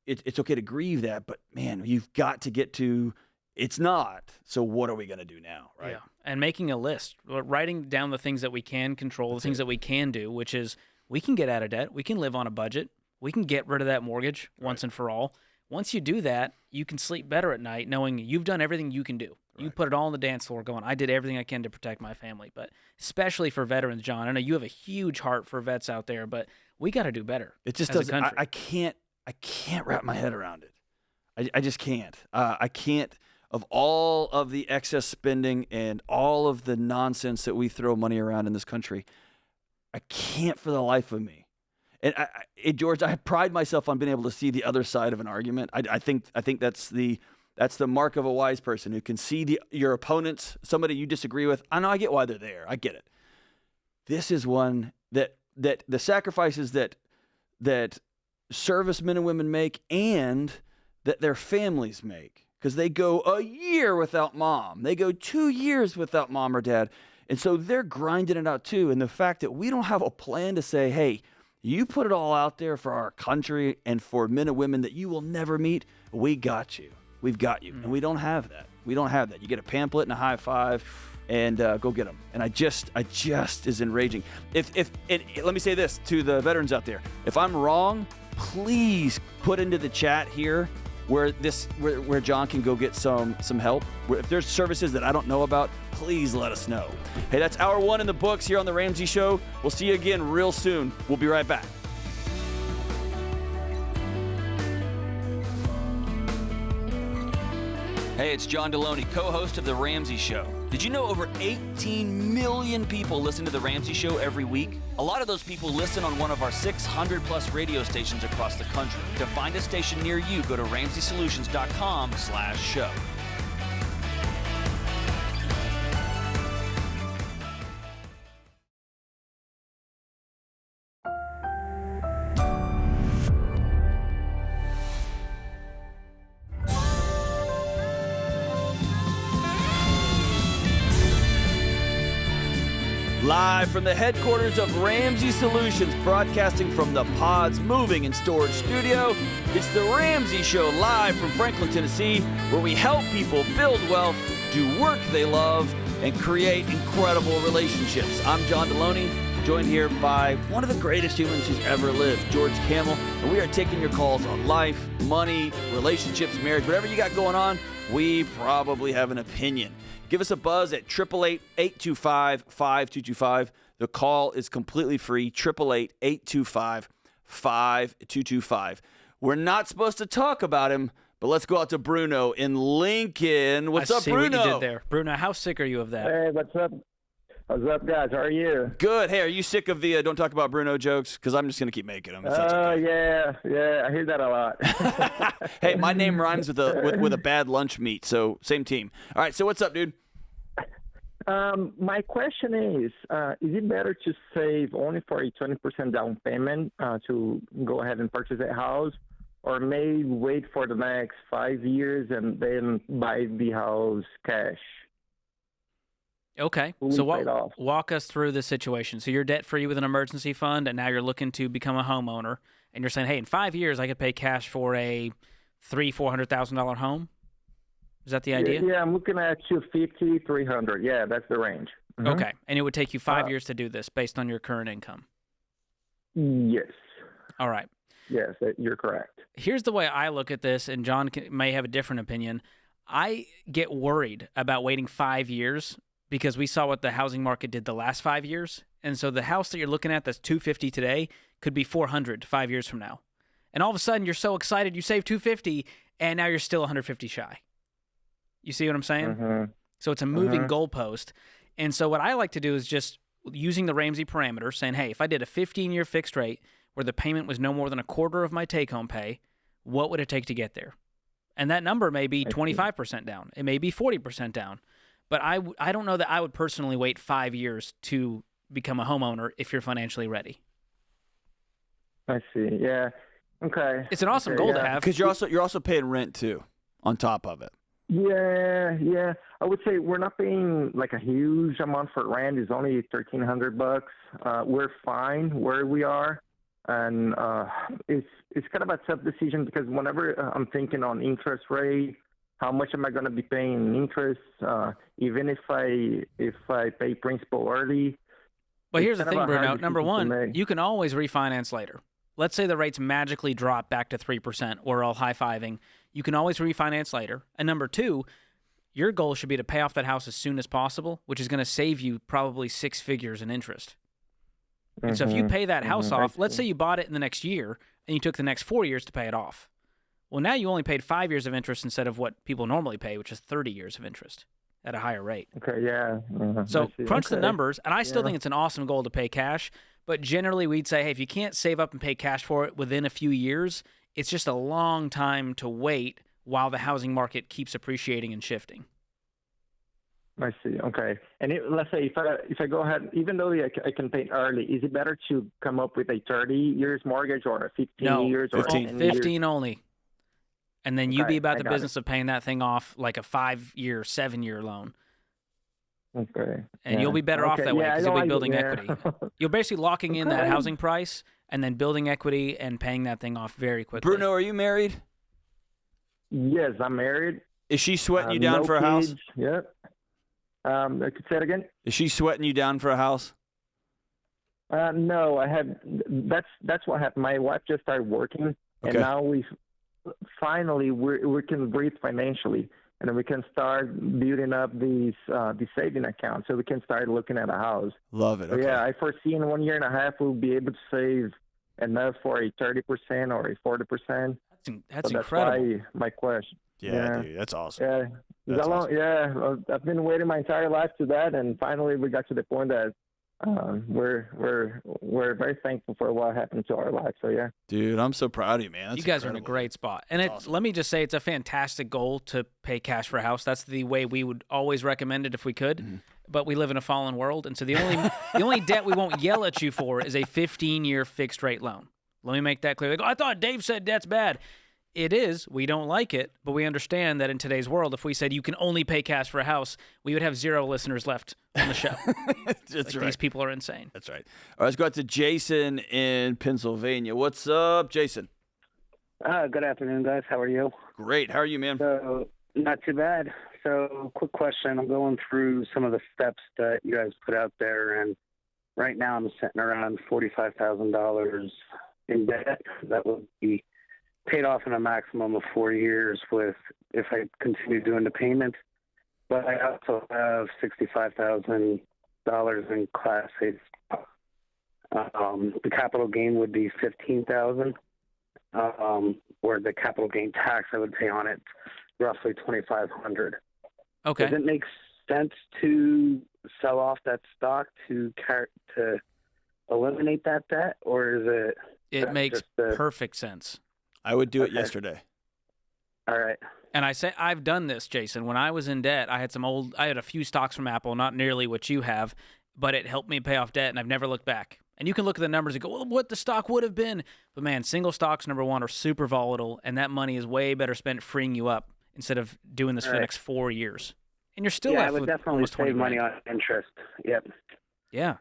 it's okay to grieve that, but man, you've got to get to, it's not. So what are we going to do now, right? Yeah. And making a list, writing down the things that we can control, the things that we can do, which is we can get out of debt. We can live on a budget. We can get rid of that mortgage once and for all. Once you do that, you can sleep better at night knowing you've done everything you can do. Right. You put it all on the dance floor going, I did everything I can to protect my family. But especially for veterans, John, I know you have a huge heart for vets out there, but we got to do better. It just doesn't. I can't wrap my head around it. I just can't. I can't, of all of the excess spending and all of the nonsense that we throw money around in this country, I can't for the life of me. And George, I pride myself on being able to see the other side of an argument. I think that's the That's the mark of a wise person who can see your opponents, somebody you disagree with. I know, I get why they're there. I get it. This is one that the sacrifices that servicemen and women make and that their families make, because they go a year without mom. They go 2 years without mom or dad. And so they're grinding it out too. And the fact that we don't have a plan to say, hey, you put it all out there for our country and for men and women that you will never meet, we got you. We've got you. And we don't have that. We don't have that. You get a pamphlet and a high five and go get them. And I just is enraging. Let me say this to the veterans out there. If I'm wrong, please put into the chat here where John can go get some help. If there's services that I don't know about, please let us know. Hey, that's hour 1 in the books here on The Ramsey Show. We'll see you again real soon. We'll be right back. Hey, it's John Deloney, co-host of The Ramsey Show. Did you know over 18 million people listen to The Ramsey Show every week? A lot of those people listen on one of our 600-plus radio stations across the country. To find a station near you, go to RamseySolutions.com/show. Live from the headquarters of Ramsey Solutions, broadcasting from the Pods Moving and Storage Studio, it's The Ramsey Show, live from Franklin, Tennessee, where we help people build wealth, do work they love, and create incredible relationships. I'm John Deloney, joined here by one of the greatest humans who's ever lived, George Camel, and we are taking your calls on life, money, relationships, marriage, whatever you got going on, we probably have an opinion. Give us a buzz at 888-825-5225. The call is completely free, 888-825-5225. We're not supposed to talk about him, but let's go out to Bruno in Lincoln. What's up, Bruno? What you did there. Bruno, how sick are you of that? Hey, what's up? What's up, guys? How are you? Good. Hey, are you sick of the don't talk about Bruno jokes? Because I'm just going to keep making them. Okay. Yeah. I hear that a lot. Hey, my name rhymes with a bad lunch meat, so same team. All right, so what's up, dude? My question is it better to save only for a 20% down payment to go ahead and purchase a house, or may wait for the next 5 years and then buy the house cash? Okay, so walk us through the situation. So you're debt-free with an emergency fund, and now you're looking to become a homeowner, and you're saying, hey, in 5 years, I could pay cash for a $400,000 home? Is that the idea? Yeah, I'm looking at $250,000, $300,000. Yeah, that's the range. Mm-hmm. Okay, and it would take you 5 years to do this based on your current income? Yes. All right. Yes, you're correct. Here's the way I look at this, and John may have a different opinion. I get worried about waiting 5 years because we saw what the housing market did the last 5 years. And so the house that you're looking at that's $250,000 today could be $400,000 5 years from now. And all of a sudden, you're so excited you saved $250,000, and now you're still $150,000 shy. You see what I'm saying? Mm-hmm. So it's a moving goalpost. And so what I like to do is just using the Ramsey parameter, saying, hey, if I did a 15-year fixed rate where the payment was no more than a quarter of my take-home pay, what would it take to get there? And that number may be 25% down. It may be 40% down. But I don't know that I would personally wait 5 years to become a homeowner if you're financially ready. I see. Yeah. Okay. It's an awesome goal to have. Because you're also paying rent too on top of it. Yeah. I would say we're not paying like a huge amount for rent. It's only $1,300. We're fine where we are, and it's kind of a tough decision because whenever I'm thinking on interest rate, how much am I going to be paying in interest? Even if I pay principal early. Well, here's the thing, Bruno. Number one, you can always refinance later. Let's say the rates magically drop back to 3%. We're all high-fiving. You can always refinance later. And number two, your goal should be to pay off that house as soon as possible, which is going to save you probably 6 figures in interest. And so if you pay that house off, let's say you bought it in the next year and you took the next 4 years to pay it off. Well, now you only paid 5 years of interest instead of what people normally pay, which is 30 years of interest at a higher rate. Okay, yeah. So crunch the numbers, and I still think it's an awesome goal to pay cash, but generally we'd say, hey, if you can't save up and pay cash for it within a few years, it's just a long time to wait while the housing market keeps appreciating and shifting. I see. Okay. And let's say if I go ahead, even though I can pay early, is it better to come up with a 30 years mortgage or a 15 years or 15 years? only. And then you Okay, be about I the got business of paying that thing off like a 5-year, 7-year loan. Okay. And you'll be better off that way because you'll be building equity. You're basically locking in that Okay. housing price and then building equity and paying that thing off very quickly. Bruno, are you married? Yes, I'm married. Is she sweating you down no for a house? kids. Yep. I could say it again. Is she sweating you down for a house? No, I had. That's what happened. My wife just started working, and now we can breathe financially, and then we can start building up these saving accounts, so we can start looking at a house. Love it. So, Okay. yeah, I foresee in 1.5 years we'll be able to save enough for a 30% or a 40%. That's so incredible. That's why my question. Yeah, dude, that's awesome. Yeah, That's awesome. Yeah, I've been waiting my entire life to that, and finally we got to the point that we're very thankful for what happened to our life. So yeah, Dude, I'm so proud of you, man. That's you guys are in a incredible. great spot. And let me just say, it's a fantastic goal to pay cash for a house. That's the way we would always recommend it if we could. Mm-hmm. But we live in a fallen world, and so the only debt we won't yell at you for is a 15-year fixed rate loan. Let me make that clear. They go, I thought Dave said debt's bad. It is. We don't like it, but we understand that in today's world, if we said you can only pay cash for a house, we would have 0 listeners left on the show. That's right. These people are insane. That's right. All right, let's go out to Jason in Pennsylvania. What's up, Jason? Good afternoon, guys. How are you? Great. How are you, man? So, not too bad. So, quick question. I'm going through some of the steps that you guys put out there, and right now I'm sitting around $45,000 in debt. That would be paid off in a maximum of 4 years if I continue doing the payments. But I also have $65,000 in Class A stock. The capital gain would be $15,000, or the capital gain tax I would pay on it roughly $2,500. Okay. Does it make sense to sell off that stock to eliminate that debt, or is it? It makes perfect sense. I would do it yesterday. All right. And I've done this, Jason. When I was in debt, I had a few stocks from Apple, not nearly what you have, but it helped me pay off debt, and I've never looked back. And you can look at the numbers and go, well, what the stock would have been. But, man, single stocks, number one, are super volatile, and that money is way better spent freeing you up instead of doing this for the next 4 years. And you're still I left would with definitely almost 20 save money grand. on interest. Yep. Yeah.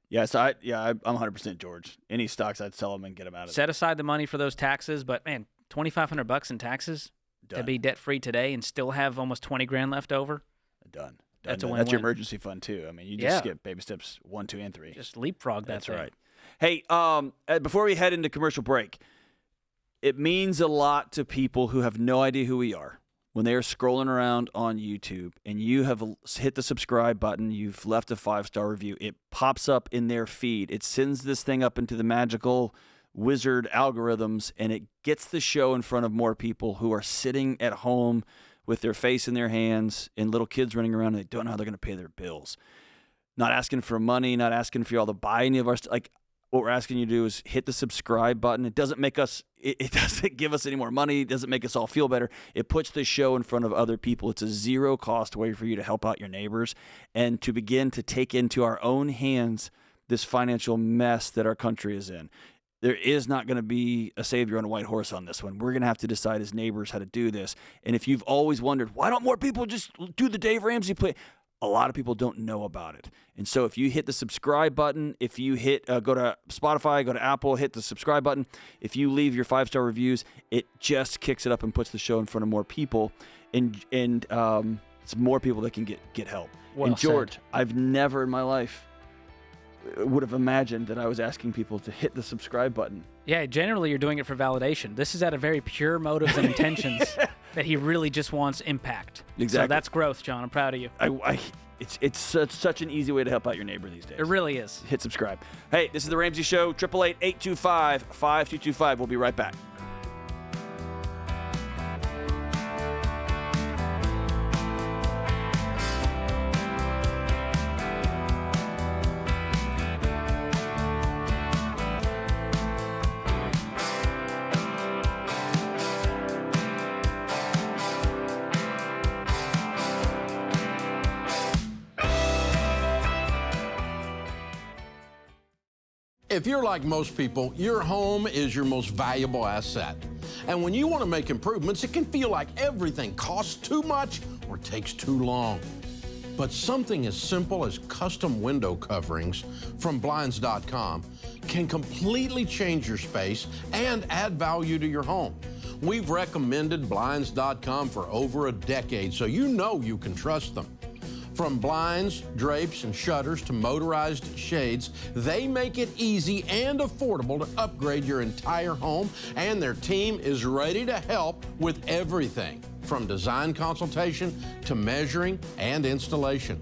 Yeah, so I'm 100% George. Any stocks, I'd sell them and get them out of Set aside the money for those taxes, but, man, $2,500 in taxes to be debt-free today and still have almost 20 grand left over? Done. That's a Done. win-win. That's your emergency fund, too. I mean, you just skip baby steps 1, 2, and 3. Just leapfrog that That's thing. right. Hey, before we head into commercial break, it means a lot to people who have no idea who we are when they are scrolling around on YouTube and you have hit the subscribe button, you've left a 5-star review, it pops up in their feed. It sends this thing up into the magical wizard algorithms, and it gets the show in front of more people who are sitting at home with their face in their hands and little kids running around and they don't know how they're going to pay their bills. Not asking for money, not asking for y'all to buy any of our stuff. Like, what we're asking you to do is hit the subscribe button. It doesn't make us, it doesn't give us any more money. It doesn't make us all feel better. It puts the show in front of other people. It's a zero-cost way for you to help out your neighbors and to begin to take into our own hands this financial mess that our country is in. There is not going to be a savior on a white horse on this one. We're going to have to decide as neighbors how to do this. And if you've always wondered, why don't more people just do the Dave Ramsey play? A lot of people don't know about it. And so if you hit the subscribe button, if you go to Spotify, go to Apple, hit the subscribe button. If you leave your 5-star reviews, it just kicks it up and puts the show in front of more people. And it's more people that can get help. Well and George, said. I've never in my life would have imagined that I was asking people to hit the subscribe button. Yeah, generally you're doing it for validation. This is out of very pure motives and intentions that he really just wants impact. Exactly. So that's growth, John. I'm proud of you. It's such an easy way to help out your neighbor these days. It really is. Hit subscribe. Hey, this is The Ramsey Show, 888-825-5225. We'll be right back. If you're like most people, your home is your most valuable asset. And when you want to make improvements, it can feel like everything costs too much or takes too long. But something as simple as custom window coverings from Blinds.com can completely change your space and add value to your home. We've recommended Blinds.com for over a decade, so you know you can trust them. From blinds, drapes, and shutters to motorized shades, they make it easy and affordable to upgrade your entire home, and their team is ready to help with everything, from design consultation to measuring and installation.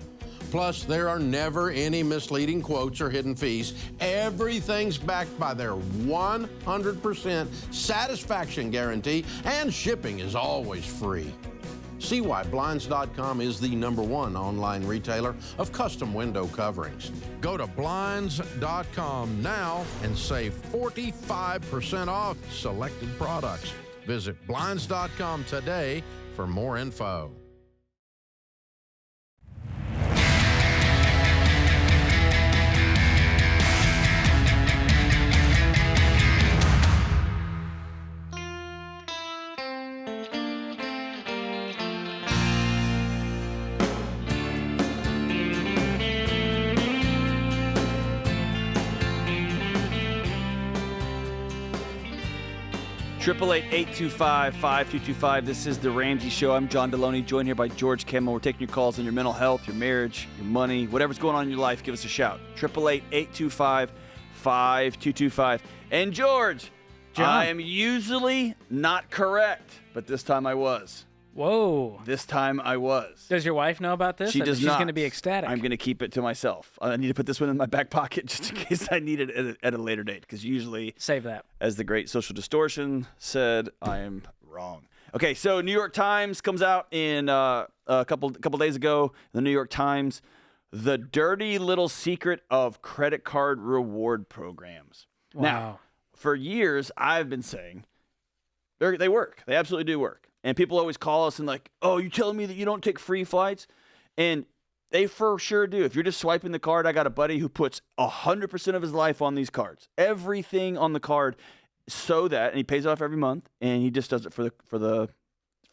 Plus, there are never any misleading quotes or hidden fees. Everything's backed by their 100% satisfaction guarantee, and shipping is always free. See why Blinds.com is the #1 online retailer of custom window coverings. Go to Blinds.com now and save 45% off selected products. Visit Blinds.com today for more info. Triple 825-5225. This is the Ramsey Show. I'm John Deloney, joined here by George Kimmel. We're taking your calls on your mental health, your marriage, your money, whatever's going on in your life. Give us a shout. 888-825-5225. And George, John. I am usually not correct, but this time I was. Whoa. This time I was. Does your wife know about this? She does She's not. going to be ecstatic. I'm going to keep it to myself. I need to put this one in my back pocket just in case I need it at a later date, because usually, save that. As the great Social Distortion said, I am wrong. Okay, so New York Times comes out in a couple days ago. The New York Times, the dirty little secret of credit card reward programs. Wow. Now, for years, I've been saying they work. They absolutely do work. And people always call us and like, oh, you telling me that you don't take free flights? And they for sure do. If you're just swiping the card, I got a buddy who puts 100% of his life on these cards. Everything on the card, so that, and he pays it off every month, and he just does it for the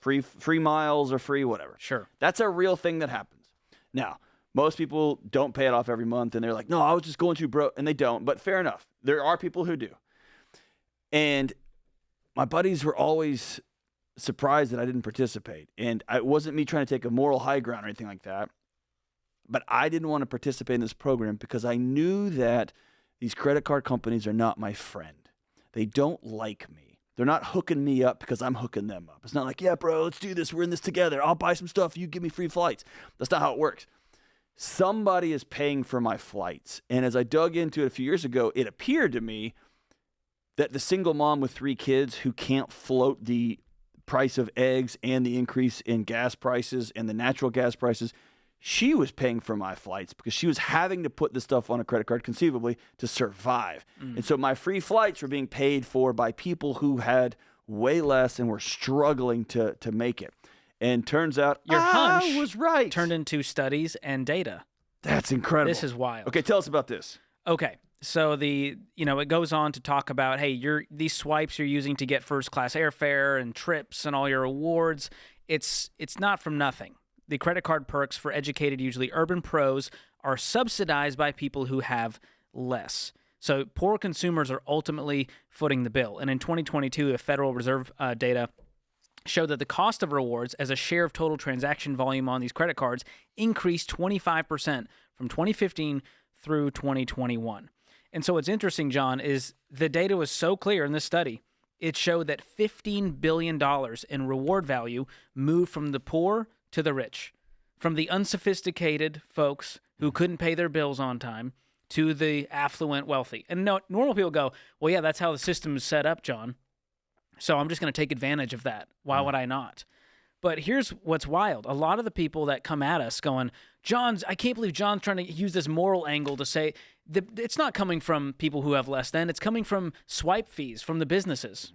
free miles or free whatever. Sure. That's a real thing that happens. Now, most people don't pay it off every month, and they're like, no, I was just going too broke, and they don't. But fair enough. There are people who do. And my buddies were always surprised that I didn't participate. And it wasn't me trying to take a moral high ground or anything like that. But I didn't want to participate in this program because I knew that these credit card companies are not my friend. They don't like me. They're not hooking me up because I'm hooking them up. It's not like, yeah, bro, let's do this. We're in this together. I'll buy some stuff. You give me free flights. That's not how it works. Somebody is paying for my flights. And as I dug into it a few years ago, it appeared to me that the single mom with 3 kids who can't float the price of eggs and the increase in gas prices and the natural gas prices, she was paying for my flights because she was having to put this stuff on a credit card conceivably to survive. And so my free flights were being paid for by people who had way less and were struggling to make it. And turns out your hunch was right. Turned into studies and data. That's incredible. This is wild. Okay, tell us about this. Okay. So it goes on to talk about, hey, these swipes you're using to get first class airfare and trips and all your rewards, it's not from nothing. The credit card perks for educated, usually urban pros, are subsidized by people who have less. So poor consumers are ultimately footing the bill. And in 2022, the Federal Reserve data showed that the cost of rewards as a share of total transaction volume on these credit cards increased 25% from 2015 through 2021. And so what's interesting, John, is the data was so clear in this study. It showed that $15 billion in reward value moved from the poor to the rich, from the unsophisticated folks who couldn't pay their bills on time to the affluent wealthy. And no, normal people go, well, yeah, that's how the system is set up, John. So I'm just going to take advantage of that. Why would I not? But here's what's wild. A lot of the people that come at us going, I can't believe John's trying to use this moral angle to say it's not coming from people who have less than. It's coming from swipe fees from the businesses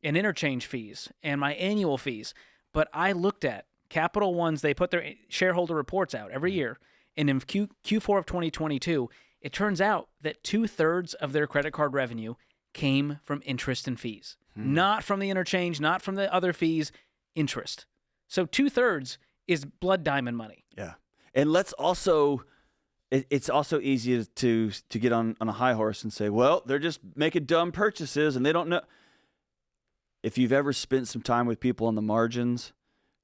and interchange fees and my annual fees. But I looked at Capital One's, they put their shareholder reports out every year. And in Q4 of 2022, It turns out that 2/3 of their credit card revenue came from interest and fees, not from the interchange, not from the other fees, interest. So 2/3 is blood diamond money. Yeah. And let's also, it's also easy to get on a high horse and say, well, they're just making dumb purchases and they don't know. If you've ever spent some time with people on the margins,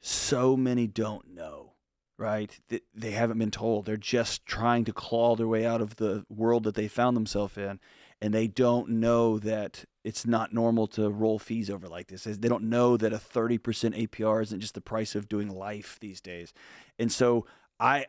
so many don't know, right? They haven't been told. They're just trying to claw their way out of the world that they found themselves in. And they don't know that it's not normal to roll fees over like this. They don't know that a 30% APR isn't just the price of doing life these days. And so I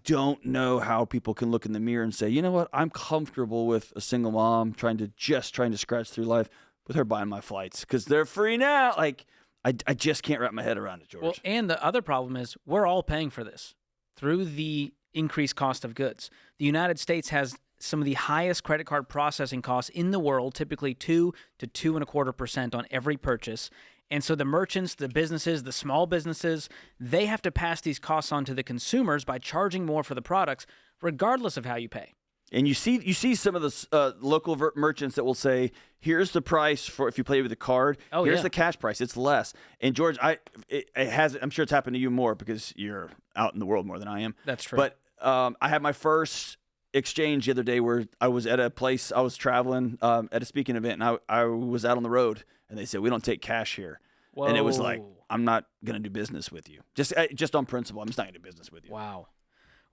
don't know how people can look in the mirror and say, you know what, I'm comfortable with a single mom trying to scratch through life with her buying my flights because they're free now. Like, I just can't wrap my head around it, George. Well, and the other problem is we're all paying for this through the increased cost of goods. The United States has some of the highest credit card processing costs in the world, typically 2 to 2.25% on every purchase. And so the merchants, the businesses, the small businesses, they have to pass these costs on to the consumers by charging more for the products, regardless of how you pay. And you see some of the local merchants that will say, here's the price for if you play with a card. Oh, here's yeah. the cash price. It's less. And George, I'm sure it's happened to you more because you're out in the world more than I am. That's true. But I had my first exchange the other day where I was at a place, I was traveling at a speaking event, and I was out on the road, and they said, we don't take cash here. Whoa. And it was like, I'm not going to do business with you. Just on principle, I'm just not going to do business with you. Wow.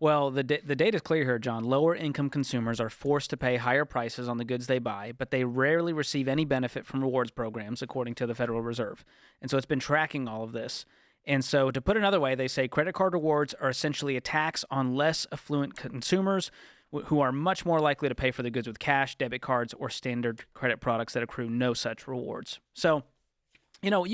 Well, the data is clear here, John. Lower-income consumers are forced to pay higher prices on the goods they buy, but they rarely receive any benefit from rewards programs, according to the Federal Reserve. And so it's been tracking all of this. And so to put it another way, they say credit card rewards are essentially a tax on less affluent consumers who are much more likely to pay for the goods with cash, debit cards, or standard credit products that accrue no such rewards. So, you know,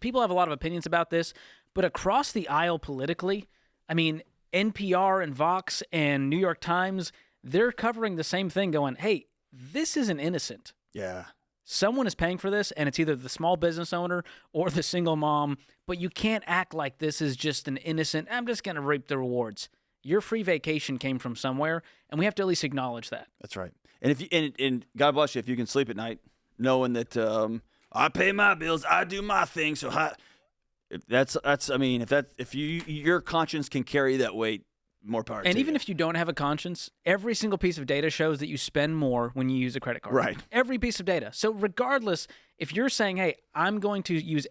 people have a lot of opinions about this, but across the aisle politically, I mean, NPR and Vox and New York Times, they're covering the same thing going, hey, this isn't innocent. Yeah. Someone is paying for this, and it's either the small business owner or the single mom, but you can't act like this is just an innocent, I'm just going to reap the rewards. Your free vacation came from somewhere, and we have to at least acknowledge that. That's right. And if you and God bless you if you can sleep at night knowing that I pay my bills, I do my thing. So if your conscience can carry that weight, more power. And even if you don't have a conscience, every single piece of data shows that you spend more when you use a credit card. Right. Every piece of data. So regardless, if you're saying, "Hey, I'm going to use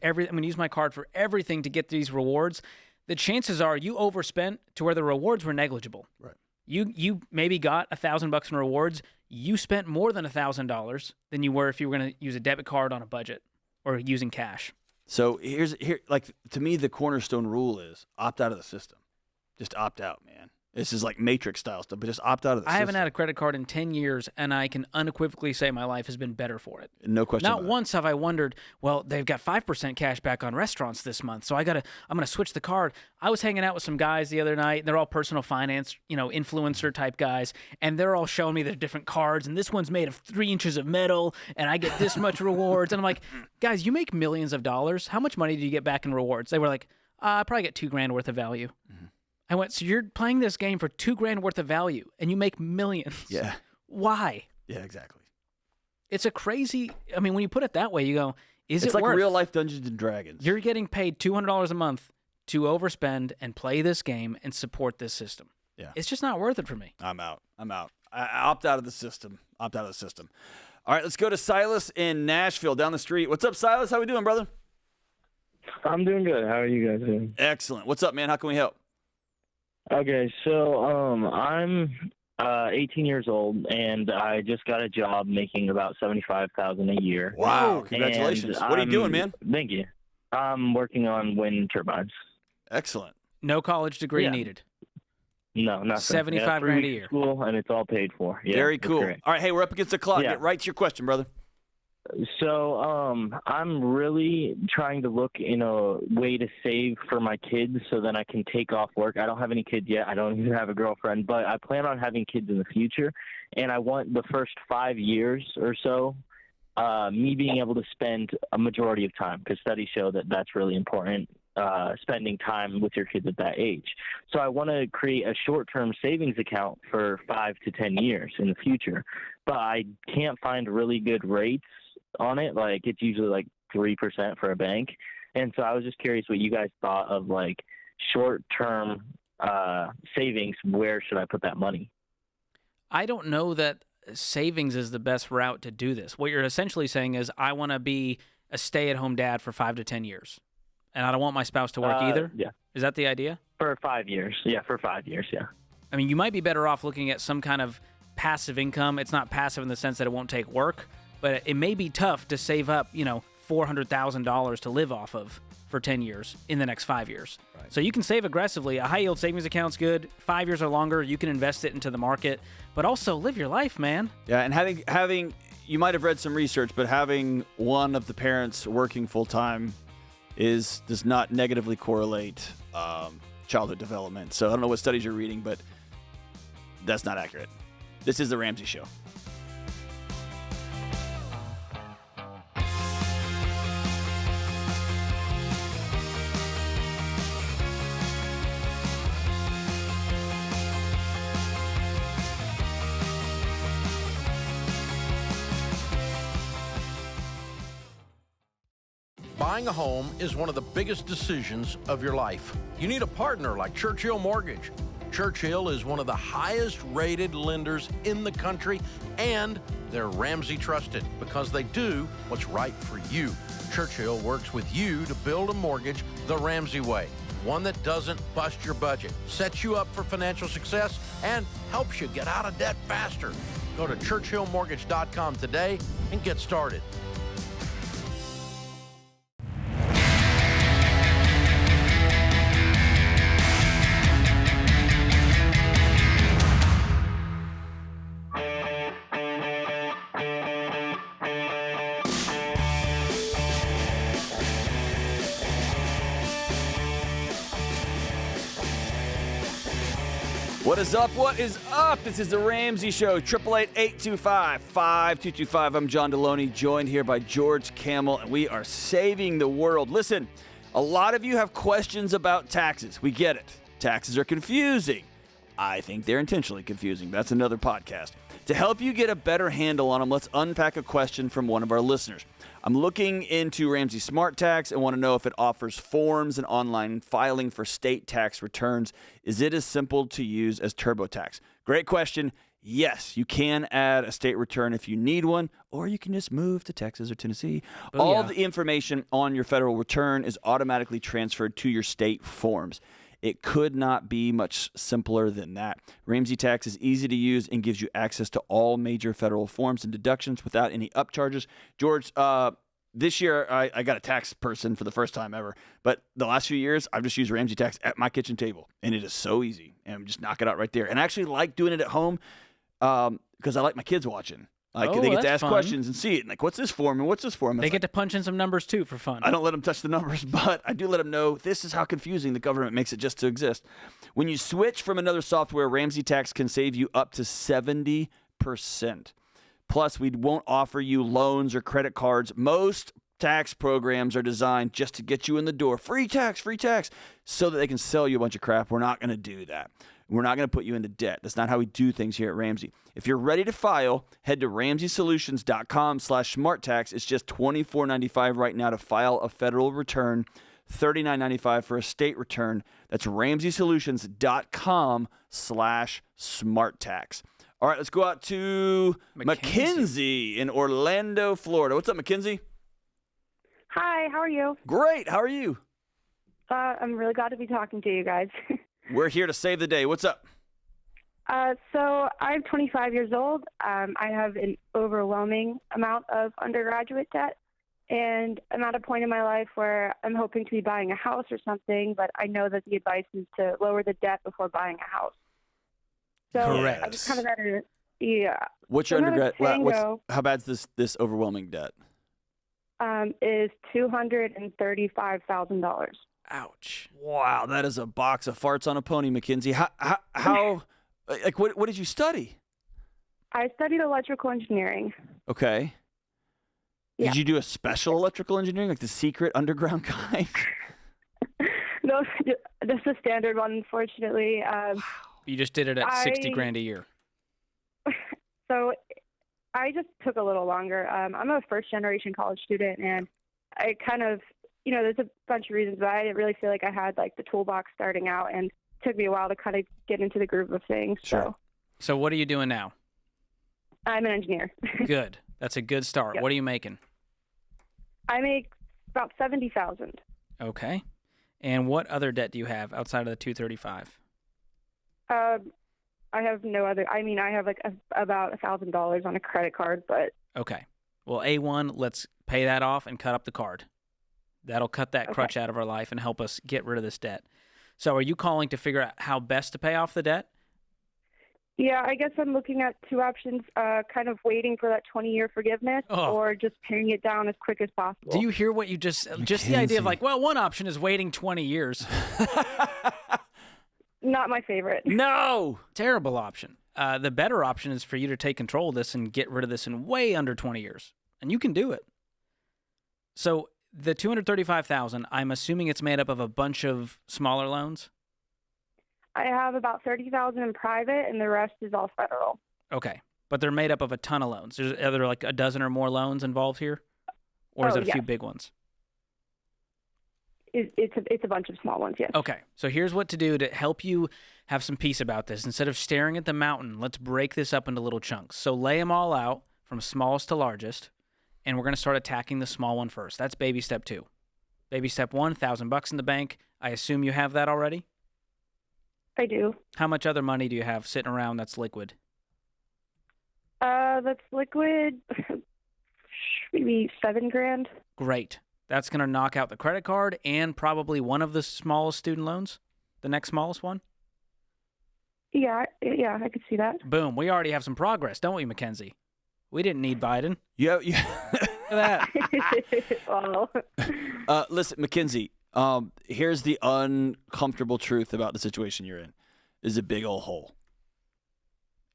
my card for everything to get these rewards," the chances are you overspent to where the rewards were negligible. Right. You maybe got $1,000 in rewards. You spent more than $1,000 than you were if you were going to use a debit card on a budget or using cash. So to me, the cornerstone rule is opt out of the system. Just opt out, man. This is like Matrix style stuff, but just opt out of the system. I haven't had a credit card in 10 years, and I can unequivocally say my life has been better for it. No question Not about once have I wondered, well, they've got 5% cash back on restaurants this month, so I'm going to switch the card. I was hanging out with some guys the other night. They're all personal finance, influencer type guys, and they're all showing me their different cards, and this one's made of 3 inches of metal, and I get this much rewards. And I'm like, guys, you make millions of dollars. How much money do you get back in rewards? They were like, I probably get $2,000 worth of value. Mm-hmm. I went, so you're playing this game for $2,000 worth of value, and you make millions. Yeah. Why? Yeah, exactly. It's a crazy. I mean, when you put it that way, you go, it's like worth? real life Dungeons and Dragons. You're getting paid $200 a month to overspend and play this game and support this system. Yeah. It's just not worth it for me. I'm out. I opt out of the system. All right, let's go to Silas in Nashville down the street. What's up, Silas? How we doing, brother? I'm doing good. How are you guys doing? Excellent. What's up, man? How can we help? Okay, so I'm 18 years old, and I just got a job making about $75,000 a year. Wow! Congratulations. What are you doing, man? Thank you. I'm working on wind turbines. Excellent. No college degree needed. No, nothing. $75,000 a year. School, and it's all paid for. Yeah, very cool. All right, hey, we're up against the clock. Yeah. Get right to your question, brother. So I'm really trying to look in a way to save for my kids so then I can take off work. I don't have any kids yet. I don't even have a girlfriend, but I plan on having kids in the future. And I want the first 5 years or so, me being able to spend a majority of time, because studies show that that's really important, spending time with your kids at that age. So I want to create a short-term savings account for 5 to 10 years in the future, but I can't find really good rates on it. Like it's usually like 3% for a bank. And so I was just curious what you guys thought of like short-term savings. Where should I put that money? I don't know that savings is the best route to do this. What you're essentially saying is I want to be a stay-at-home dad for 5 to 10 years. And I don't want my spouse to work either? Yeah. Is that the idea? For 5 years. Yeah, for 5 years, yeah. I mean, you might be better off looking at some kind of passive income. It's not passive in the sense that it won't take work, but it may be tough to save up, $400,000 to live off of for 10 years in the next 5 years. Right. So you can save aggressively. A high-yield savings account's good. 5 years or longer, you can invest it into the market, but also live your life, man. Yeah, and having you might have read some research, but having one of the parents working full-time does not negatively correlate childhood development. So I don't know what studies you're reading, but that's not accurate. This is The Ramsey Show. Buying a home is one of the biggest decisions of your life. You need a partner like Churchill Mortgage. Churchill is one of the highest rated lenders in the country, and they're Ramsey trusted because they do what's right for you. Churchill works with you to build a mortgage the Ramsey way, one that doesn't bust your budget, sets you up for financial success, and helps you get out of debt faster. Go to churchillmortgage.com today and get started. What is up? What is up? This is The Ramsey Show, 888-825-5225. I'm John Deloney, joined here by George Camel, and we are saving the world. Listen, a lot of you have questions about taxes. We get it. Taxes are confusing. I think they're intentionally confusing. That's another podcast. To help you get a better handle on them, let's unpack a question from one of our listeners. I'm looking into Ramsey Smart Tax and want to know if it offers forms and online filing for state tax returns. Is it as simple to use as TurboTax? Great question. Yes, you can add a state return if you need one, or you can just move to Texas or Tennessee. All the information on your federal return is automatically transferred to your state forms. It could not be much simpler than that. Ramsey Tax is easy to use and gives you access to all major federal forms and deductions without any upcharges. George, this year I got a tax person for the first time ever, but the last few years I've just used Ramsey Tax at my kitchen table, and it is so easy, and just knock it out right there. And I actually like doing it at home because I like my kids watching. Like they get to ask questions and see it. And like, what's this form and what's this form? They get to punch in some numbers too for fun. I don't let them touch the numbers, but I do let them know this is how confusing the government makes it just to exist. When you switch from another software, Ramsey Tax can save you up to 70%. Plus, we won't offer you loans or credit cards. Most tax programs are designed just to get you in the door. Free tax, so that they can sell you a bunch of crap. We're not going to do that. We're not going to put you into debt. That's not how we do things here at Ramsey. If you're ready to file, head to RamseySolutions.com/SmartTax. It's just $24.95 right now to file a federal return, $39.95 for a state return. That's RamseySolutions.com/SmartTax. All right, let's go out to Mackenzie in Orlando, Florida. What's up, Mackenzie? Hi, how are you? Great. How are you? I'm really glad to be talking to you guys. We're here to save the day. What's up? So I'm 25 years old. I have an overwhelming amount of undergraduate debt, and I'm at a point in my life where I'm hoping to be buying a house or something, but I know that the advice is to lower the debt before buying a house. So Correct. I just kind of at a, What's your undergrad? How bad's this overwhelming debt? Is $235,000. Ouch. Wow, that is a box of farts on a pony, Mackenzie. How like, what did you study? I studied electrical engineering. Okay. Yeah. Did you do a special electrical engineering, like the secret underground kind? No, just a standard one, unfortunately. You just did it at 60 grand a year. So I just took a little longer. I'm a first-generation college student, and I kind of, there's a bunch of reasons, but I didn't really feel like I had, like, the toolbox starting out, and it took me a while to kind of get into the groove of things. Sure. So what are you doing now? I'm an engineer. Good. That's a good start. Yep. What are you making? I make about $70,000. Okay. And what other debt do you have outside of the 235? I have no other. I mean, I have like about $1,000 on a credit card, but Okay. Well, A1, let's pay that off and cut up the card. That'll cut that crutch out of our life and help us get rid of this debt. So are you calling to figure out how best to pay off the debt? yeah, I guess I'm looking at two options: kind of waiting for that 20-year forgiveness, or just paying it down as quick as possible. Do you hear what you just the idea of like, well, one option is waiting 20 years. Not my favorite. No! Terrible option. The better option is for you to take control of this and get rid of this in way under 20 years. And you can do it. So the $235,000, I'm assuming it's made up of a bunch of smaller loans? I have about $30,000 in private, and the rest is all federal. Okay. But they're made up of a ton of loans. Are there like a dozen or more loans involved here? Or is it a few big ones? It's a bunch of small ones, yes. Okay, so here's what to do to help you have some peace about this. Instead of staring at the mountain, let's break this up into little chunks. So lay them all out from smallest to largest, and we're going to start attacking the small one first. That's baby step 2. Baby step 1, $1,000 in the bank. I assume you have that already? I do. How much other money do you have sitting around that's liquid? That's liquid, maybe $7,000. Great. That's going to knock out the credit card and probably one of the smallest student loans, the next smallest one. Yeah, I could see that. Boom. We already have some progress, don't we, Mackenzie? We didn't need Biden. Yeah. Look at that. Well. Listen, Mackenzie, here's the uncomfortable truth about the situation you're in. There's a big old hole.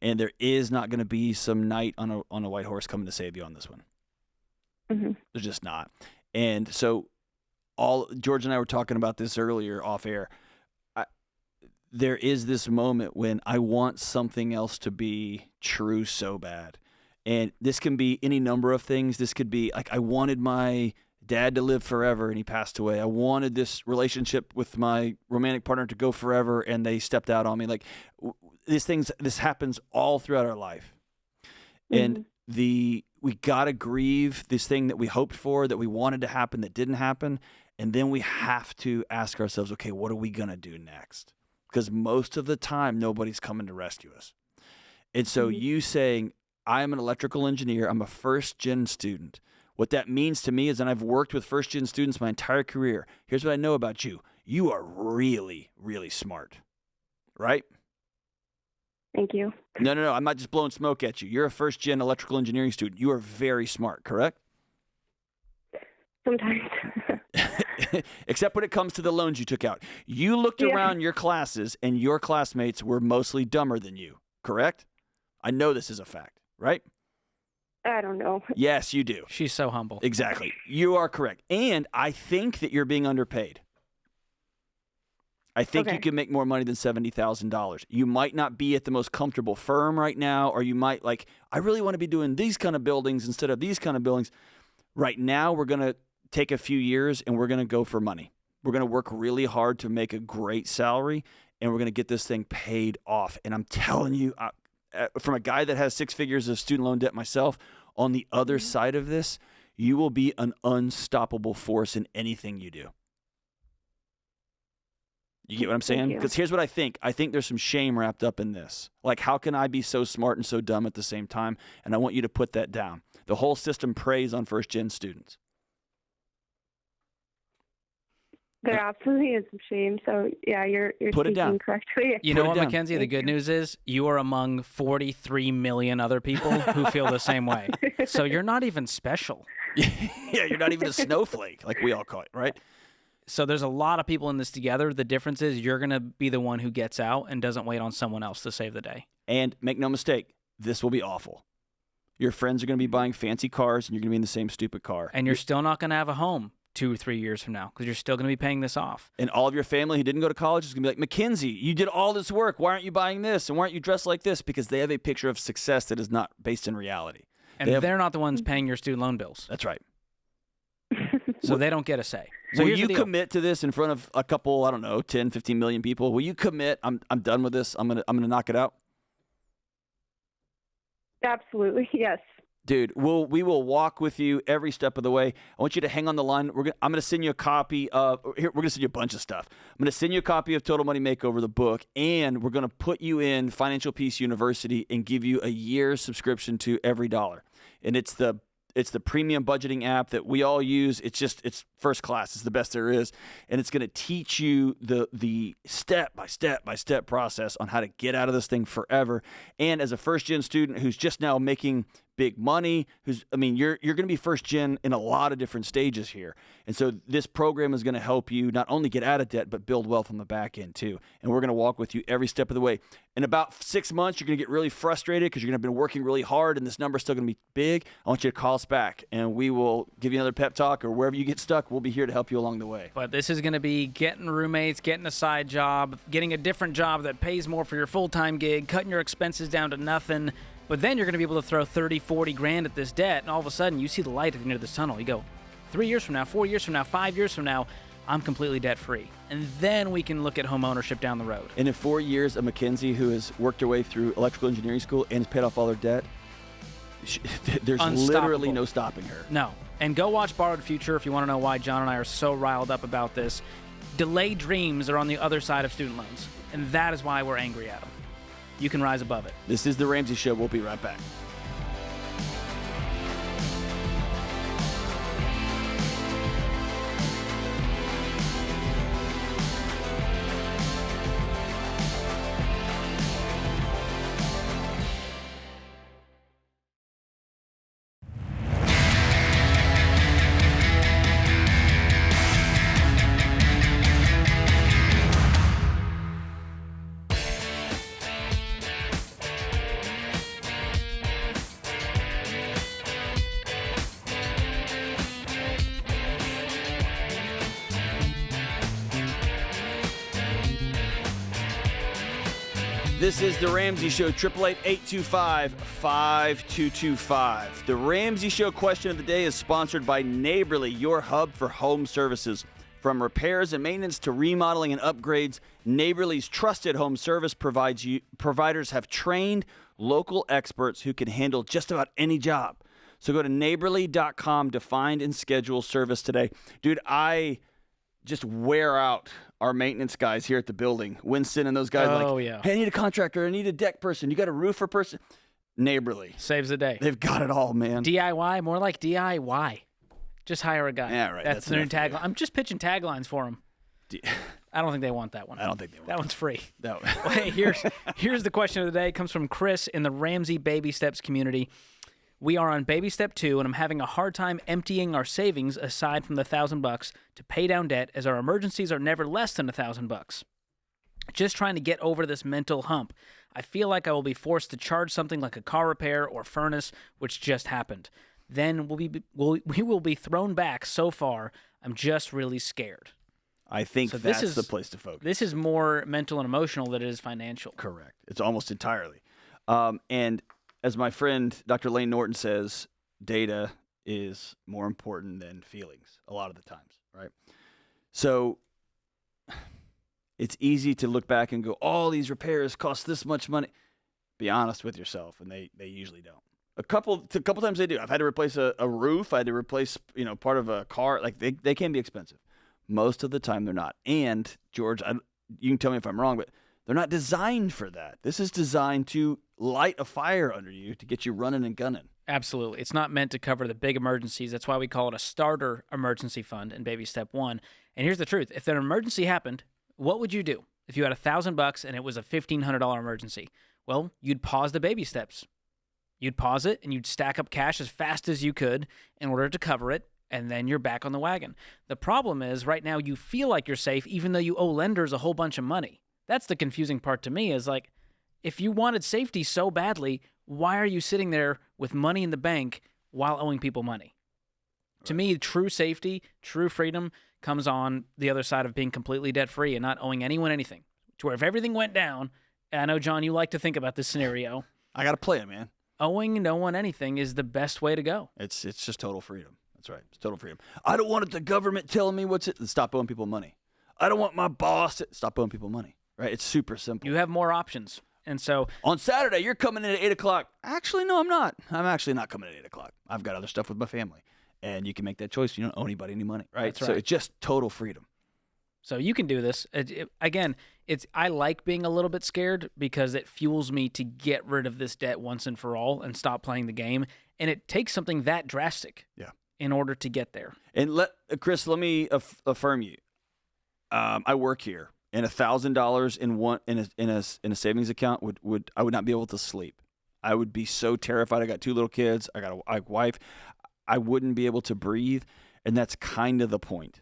And there is not going to be some knight on a white horse coming to save you on this one. Mm-hmm. There's just not. And so George and I were talking about this earlier off air. There is this moment when I want something else to be true so bad. And this can be any number of things. This could be like I wanted my dad to live forever and he passed away. I wanted this relationship with my romantic partner to go forever and they stepped out on me. Like this happens all throughout our life. And we got to grieve this thing that we hoped for, that we wanted to happen, that didn't happen. And then we have to ask ourselves, okay, what are we going to do next? Because most of the time, nobody's coming to rescue us. And so you saying, I am an electrical engineer, I'm a first-gen student. What that means to me is that I've worked with first-gen students my entire career. Here's what I know about you. You are really, really smart, right? Thank you. No. I'm not just blowing smoke at you. You're a first-gen electrical engineering student. You are very smart, correct? Sometimes. Except when it comes to the loans you took out. You looked around your classes, and your classmates were mostly dumber than you, correct? I know this is a fact, right? I don't know. Yes, you do. She's so humble. Exactly. You are correct. And I think that you're being underpaid. I think you can make more money than $70,000. You might not be at the most comfortable firm right now, or you might I really want to be doing these kind of buildings instead of these kind of buildings. Right now, we're going to take a few years and we're going to go for money. We're going to work really hard to make a great salary, and we're going to get this thing paid off. And I'm telling you, from a guy that has 6 figures of student loan debt myself, on the other side of this, you will be an unstoppable force in anything you do. You get what I'm saying? Because here's what I think. I think there's some shame wrapped up in this. Like, how can I be so smart and so dumb at the same time? And I want you to put that down. The whole system preys on first-gen students. There absolutely is some shame. So, yeah, you're put it down correctly. You know what, Mackenzie? The good news is you are among 43 million other people who feel the same way. So you're not even special. Yeah, you're not even a snowflake, like we all call it, right? So there's a lot of people in this together. The difference is you're going to be the one who gets out and doesn't wait on someone else to save the day. And make no mistake, this will be awful. Your friends are going to be buying fancy cars, and you're going to be in the same stupid car. And you're still not going to have a home. 2 or 3 years from now because you're still going to be paying this off. And all of your family who didn't go to college is going to be like, McKinsey, you did all this work. Why aren't you buying this? And why aren't you dressed like this? Because they have a picture of success that is not based in reality. And they're not the ones paying your student loan bills. That's right. So they don't get a say. So will you commit to this in front of a couple, I don't know, 10, 15 million people? Will you commit? I'm done with this. I'm gonna knock it out. Absolutely, yes. Dude, we will walk with you every step of the way. I want you to hang on the line. I'm going to send you a copy of here. We're going to send you a bunch of stuff. I'm going to send you a copy of Total Money Makeover, the book, and we're going to put you in Financial Peace University and give you a year's subscription to Every Dollar. And it's the premium budgeting app that we all use. It's first class. It's the best there is. And it's going to teach you the step by step process on how to get out of this thing forever. And as a first gen student who's just now making big money, you're going to be first gen in a lot of different stages here. And so this program is going to help you not only get out of debt, but build wealth on the back end too. And we're going to walk with you every step of the way. In about 6 months, you're going to get really frustrated because you're going to have been working really hard and this number's still going to be big. I want you to call us back and we will give you another pep talk, or wherever you get stuck, we'll be here to help you along the way. But this is going to be getting roommates, getting a side job, getting a different job that pays more for your full-time gig, cutting your expenses down to nothing. But then you're going to be able to throw 30, 40 grand at this debt, and all of a sudden you see the light at the end of this tunnel. You go, 3 years from now, 4 years from now, 5 years from now, I'm completely debt-free. And then we can look at home ownership down the road. And in 4 years, a McKinsey who has worked her way through electrical engineering school and has paid off all her debt, there's literally no stopping her. No. And go watch Borrowed Future if you want to know why John and I are so riled up about this. Delayed dreams are on the other side of student loans, and that is why we're angry at them. You can rise above it. This is The Ramsey Show. We'll be right back. This is The Ramsey Show, 888-825-5225. The Ramsey Show question of the day is sponsored by Neighborly, your hub for home services. From repairs and maintenance to remodeling and upgrades, Neighborly's trusted home service providers have trained local experts who can handle just about any job. So go to neighborly.com to find and schedule service today. Dude, I just wear out our maintenance guys here at the building. Winston and those guys yeah. Hey, I need a contractor. I need a deck person. You got a roofer person? Neighborly. Saves the day. They've got it all, man. DIY, more like DIY. Just hire a guy. Yeah, right. That's the new tagline. I'm just pitching taglines for them. I don't think they want that one. I don't think they want that one's free. No. Well, hey, here's the question of the day. It comes from Chris in the Ramsey Baby Steps community. We are on baby step 2, and I'm having a hard time emptying our savings aside from the $1,000 to pay down debt, as our emergencies are never less than $1,000. Just trying to get over this mental hump. I feel like I will be forced to charge something like a car repair or furnace, which just happened. Then we will be thrown back so far. I'm just really scared. I think that's the place to focus. This is more mental and emotional than it is financial. Correct. It's almost entirely. And as my friend Dr. Lane Norton says, data is more important than feelings a lot of the times, right? So it's easy to look back and go, all these repairs cost this much money. Be honest with yourself, and they usually don't. A couple times they do. I've had to replace a roof. I had to replace part of a car. Like they can be expensive. Most of the time they're not. And George, you can tell me if I'm wrong, but they're not designed for that. This is designed to light a fire under you to get you running and gunning. Absolutely. It's not meant to cover the big emergencies. That's why we call it a starter emergency fund in baby step 1. And here's the truth. If an emergency happened, what would you do? If you had $1,000 and it was a $1,500 emergency, well, you'd pause the baby steps. You'd pause it and you'd stack up cash as fast as you could in order to cover it, and then you're back on the wagon. The problem is right now you feel like you're safe even though you owe lenders a whole bunch of money. That's the confusing part to me, is like, if you wanted safety so badly, why are you sitting there with money in the bank while owing people money? To me, true safety, true freedom comes on the other side of being completely debt-free and not owing anyone anything. To where if everything went down, and I know, John, you like to think about this scenario. I got to play it, man. Owing no one anything is the best way to go. It's just total freedom. That's right. It's total freedom. I don't want the government telling me what's it. Stop owing people money. I don't want my boss to stop owing people money. Right? It's super simple. You have more options. And so on Saturday, you're coming in at 8 o'clock. Actually, no, I'm not. I'm actually not coming at 8 o'clock. I've got other stuff with my family. And you can make that choice. You don't owe anybody any money. Right? That's right. So it's just total freedom. So you can do this. Again, I like being a little bit scared because it fuels me to get rid of this debt once and for all and stop playing the game. And it takes something that drastic in order to get there. And Chris, let me affirm you. I work here, and $1,000 in a savings account I would not be able to sleep. I would be so terrified. I got 2 little kids. I got a wife. I wouldn't be able to breathe, and that's kind of the point.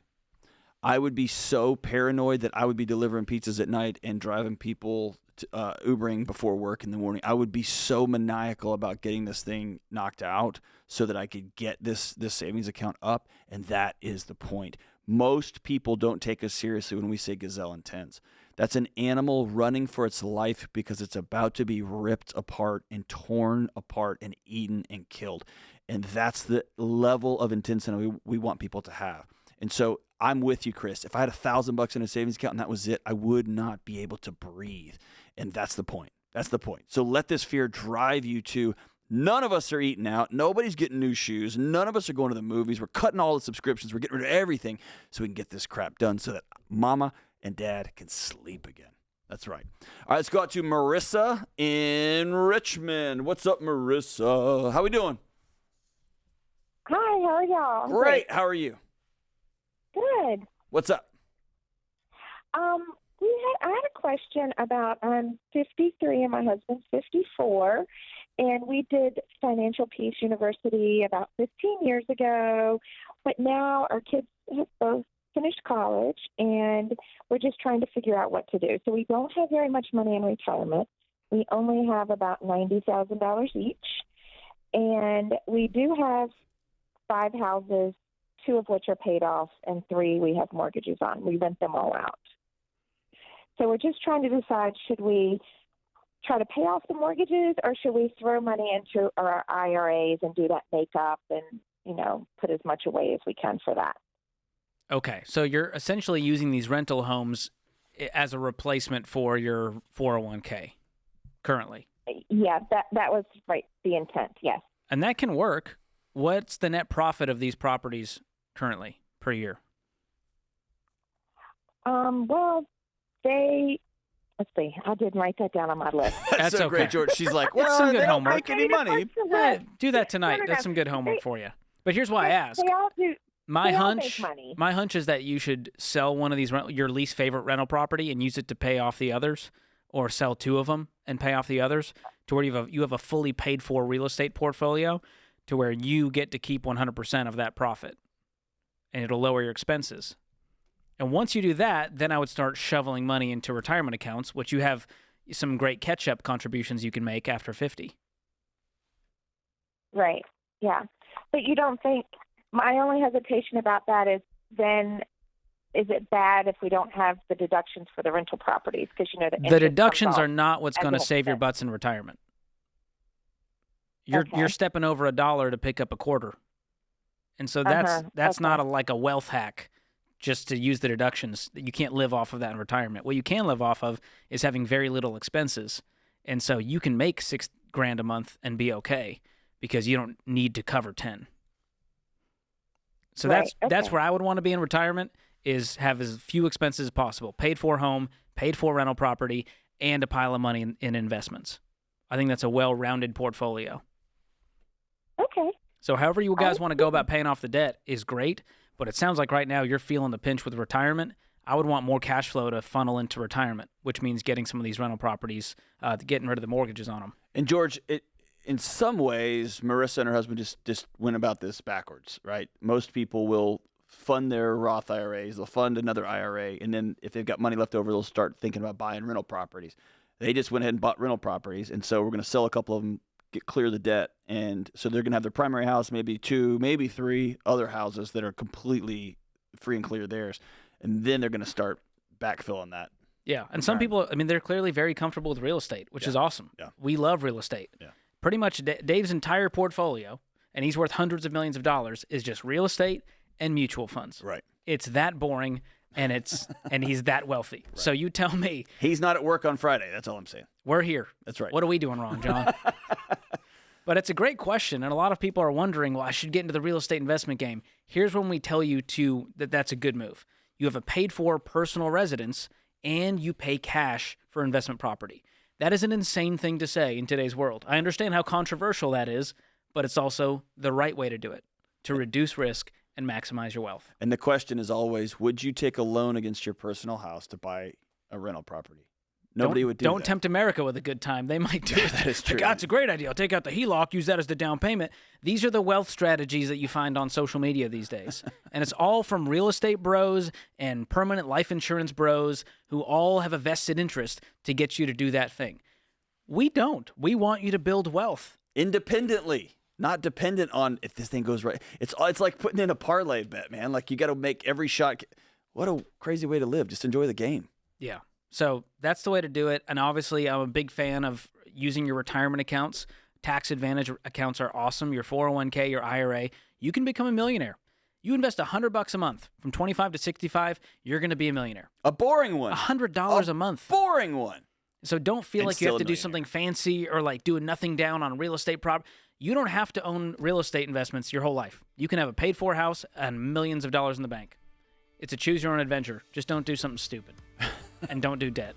I would be so paranoid that I would be delivering pizzas at night and driving people to, Ubering before work in the morning. I would be so maniacal about getting this thing knocked out so that I could get this savings account up, and that is the point. Most people don't take us seriously when we say gazelle intense. That's an animal running for its life because it's about to be ripped apart and torn apart and eaten and killed. And that's the level of intensity we want people to have. And so I'm with you, Chris. If I had $1,000 in a savings account and that was it, I would not be able to breathe. And that's the point. That's the point. So let this fear drive you to none of us are eating out. Nobody's getting new shoes. None of us are going to the movies. We're cutting all the subscriptions. We're getting rid of everything so we can get this crap done so that mama and dad can sleep again. That's right. All right, let's go out to Marissa in Richmond. What's up, Marissa? How we doing? Hi, how are y'all? Great. How are you? Good. What's up? I had a question about I'm 53 and my husband's 54, and we did Financial Peace University about 15 years ago, but now our kids have both finished college, and we're just trying to figure out what to do. So we don't have very much money in retirement. We only have about $90,000 each, and we do have 5 houses, 2 of which are paid off, and 3 we have mortgages on. We rent them all out. So we're just trying to decide, should we try to pay off the mortgages or should we throw money into our IRAs and do that makeup and, put as much away as we can for that? Okay, so you're essentially using these rental homes as a replacement for your 401k currently. Yeah, that was right, the intent, yes. And that can work. What's the net profit of these properties currently per year? Let's see, I didn't write that down on my list. That's so okay. great, George. She's like, That's some good they don't homework. make any money. Do that tonight. That's some good homework for you. But here's why I ask. They all do. My they all hunch, make money. my hunch is that you should sell one of these your least favorite rental property and use it to pay off the others, or sell 2 of them and pay off the others, to where you have a fully paid for real estate portfolio, to where you get to keep 100% of that profit, and it'll lower your expenses. And once you do that, then I would start shoveling money into retirement accounts, which you have some great catch-up contributions you can make after 50. Right, yeah. But you don't think, my only hesitation about that is then is it bad if we don't have the deductions for the rental properties? Because, the deductions are not what's going to save your butts in retirement. You're stepping over $1 to pick up a quarter. And so that's not like a wealth hack just to use the deductions. You can't live off of that in retirement. What you can live off of is having very little expenses. And so you can make $6,000 a month and be okay because you don't need to cover 10. So that's where I would want to be in retirement, is have as few expenses as possible. Paid for home, paid for rental property, and a pile of money in investments. I think that's a well-rounded portfolio. Okay. So however you guys want to go about paying off the debt is great, but it sounds like right now you're feeling the pinch with retirement. I would want more cash flow to funnel into retirement, which means getting some of these rental properties, getting rid of the mortgages on them. And George, in some ways, Marissa and her husband just went about this backwards, right? Most people will fund their Roth IRAs, they'll fund another IRA, and then if they've got money left over, they'll start thinking about buying rental properties. They just went ahead and bought rental properties, and so we're going to sell a couple of them, clear the debt. And so they're going to have their primary house, maybe 2, maybe 3 other houses that are completely free and clear theirs. And then they're going to start backfilling that. Yeah, and some people, I mean, they're clearly very comfortable with real estate, which is awesome. Yeah. We love real estate. Yeah. Pretty much Dave's entire portfolio, and he's worth hundreds of millions of dollars, is just real estate and mutual funds. Right. It's that boring, and he's that wealthy. Right. So you tell me. He's not at work on Friday. That's all I'm saying. We're here. That's right. What are we doing wrong, John? But it's a great question, and a lot of people are wondering, well, I should get into the real estate investment game. Here's when we tell you that's a good move. You have a paid-for personal residence, and you pay cash for investment property. That is an insane thing to say in today's world. I understand how controversial that is, but it's also the right way to do it, to reduce risk and maximize your wealth. And the question is always, would you take a loan against your personal house to buy a rental property? Nobody would do that. Don't tempt America with a good time. They might do it. That is true. That's a great idea. I'll take out the HELOC, use that as the down payment. These are the wealth strategies that you find on social media these days. And it's all from real estate bros and permanent life insurance bros who all have a vested interest to get you to do that thing. We don't. We want you to build wealth. Independently, not dependent on if this thing goes right. It's like putting in a parlay bet, man. Like you got to make every shot. What a crazy way to live. Just enjoy the game. Yeah. So that's the way to do it. And obviously, I'm a big fan of using your retirement accounts. Tax advantage accounts are awesome. Your 401k, your IRA, you can become a millionaire. You invest $100 a month from 25 to 65, you're going to be a millionaire. A boring one. $100 a month. Boring one. So don't feel like you have to do something fancy or like do a nothing down on real estate property. You don't have to own real estate investments your whole life. You can have a paid-for house and millions of dollars in the bank. It's a choose-your-own adventure. Just don't do something stupid. And don't do debt.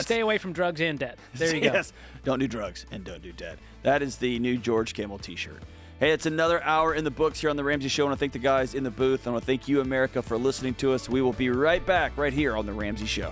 Stay away from drugs and debt. There you go. Yes. Don't do drugs and don't do debt. That is the new George Camel t-shirt. Hey, it's another hour in the books here on The Ramsey Show. I want to thank the guys in the booth. I want to thank you, America, for listening to us. We will be right back right here on The Ramsey Show.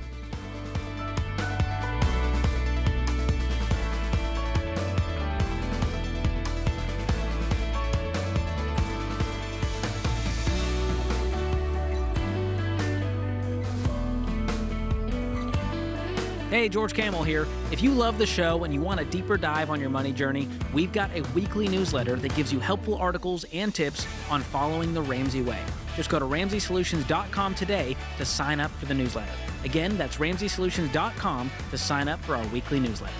Hey, George Camel here. If you love the show and you want a deeper dive on your money journey, we've got a weekly newsletter that gives you helpful articles and tips on following the Ramsey way. Just go to RamseySolutions.com today to sign up for the newsletter. Again, that's RamseySolutions.com to sign up for our weekly newsletter.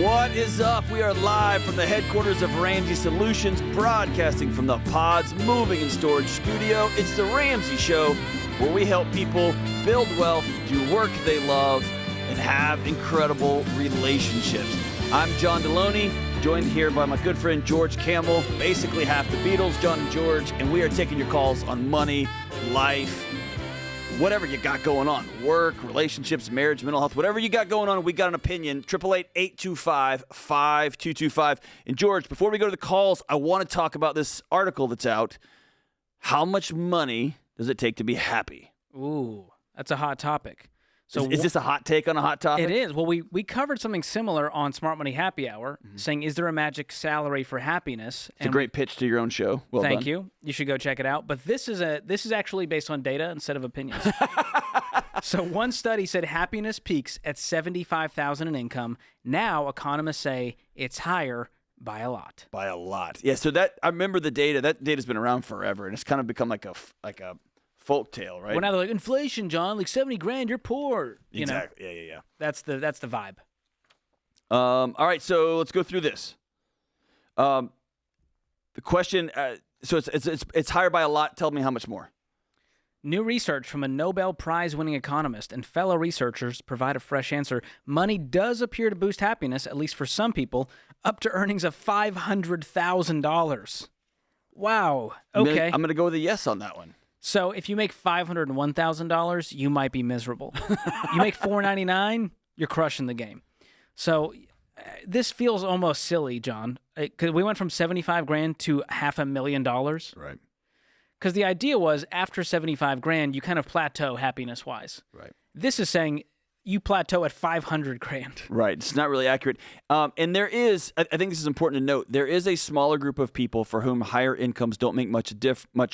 What is up? We are live from the headquarters of Ramsey Solutions, broadcasting from the Pods Moving and Storage Studio. It's the Ramsey Show, where we help people build wealth, do work they love, and have incredible relationships. I'm John Deloney, joined here by my good friend George Camel, basically half the Beatles, John and George, and we are taking your calls on money, life, whatever you got going on, work, relationships, marriage, mental health, whatever you got going on, we got an opinion. 888-825-5225. And George, before we go to the calls, I want to talk about this article that's out. How much money does it take to be happy? Ooh, that's a hot topic. So is this a hot take on a hot topic? It is. Well, we covered something similar on Smart Money Happy Hour, saying, is there a magic salary for happiness? It's a great pitch to your own show. Well Thank done. you. You should go check it out. But this is actually based on data instead of opinions. So one study said happiness peaks at $75,000 in income. Now economists say it's higher by a lot. By a lot. Yeah, so that I remember the data. That data's been around forever, and it's kind of become like a folk tale, right? Well, now they're like, inflation, John, like $70,000, you're poor. You exactly. know? Yeah. That's the vibe. All right, so let's go through this. The question, so it's higher by a lot. Tell me how much more. New research from a Nobel Prize-winning economist and fellow researchers provide a fresh answer. Money does appear to boost happiness, at least for some people, up to earnings of $500,000. Wow. Okay. I'm going to go with a yes on that one. So if you make $501,000, you might be miserable. You make $499,000, you're crushing the game. So this feels almost silly, John, because we went from $75,000 to $500,000. Right. Because the idea was after $75,000, you kind of plateau happiness-wise. Right. This is saying you plateau at 500 grand. Right. It's not really accurate. And there is, I think this is important to note, there is a smaller group of people for whom higher incomes don't make much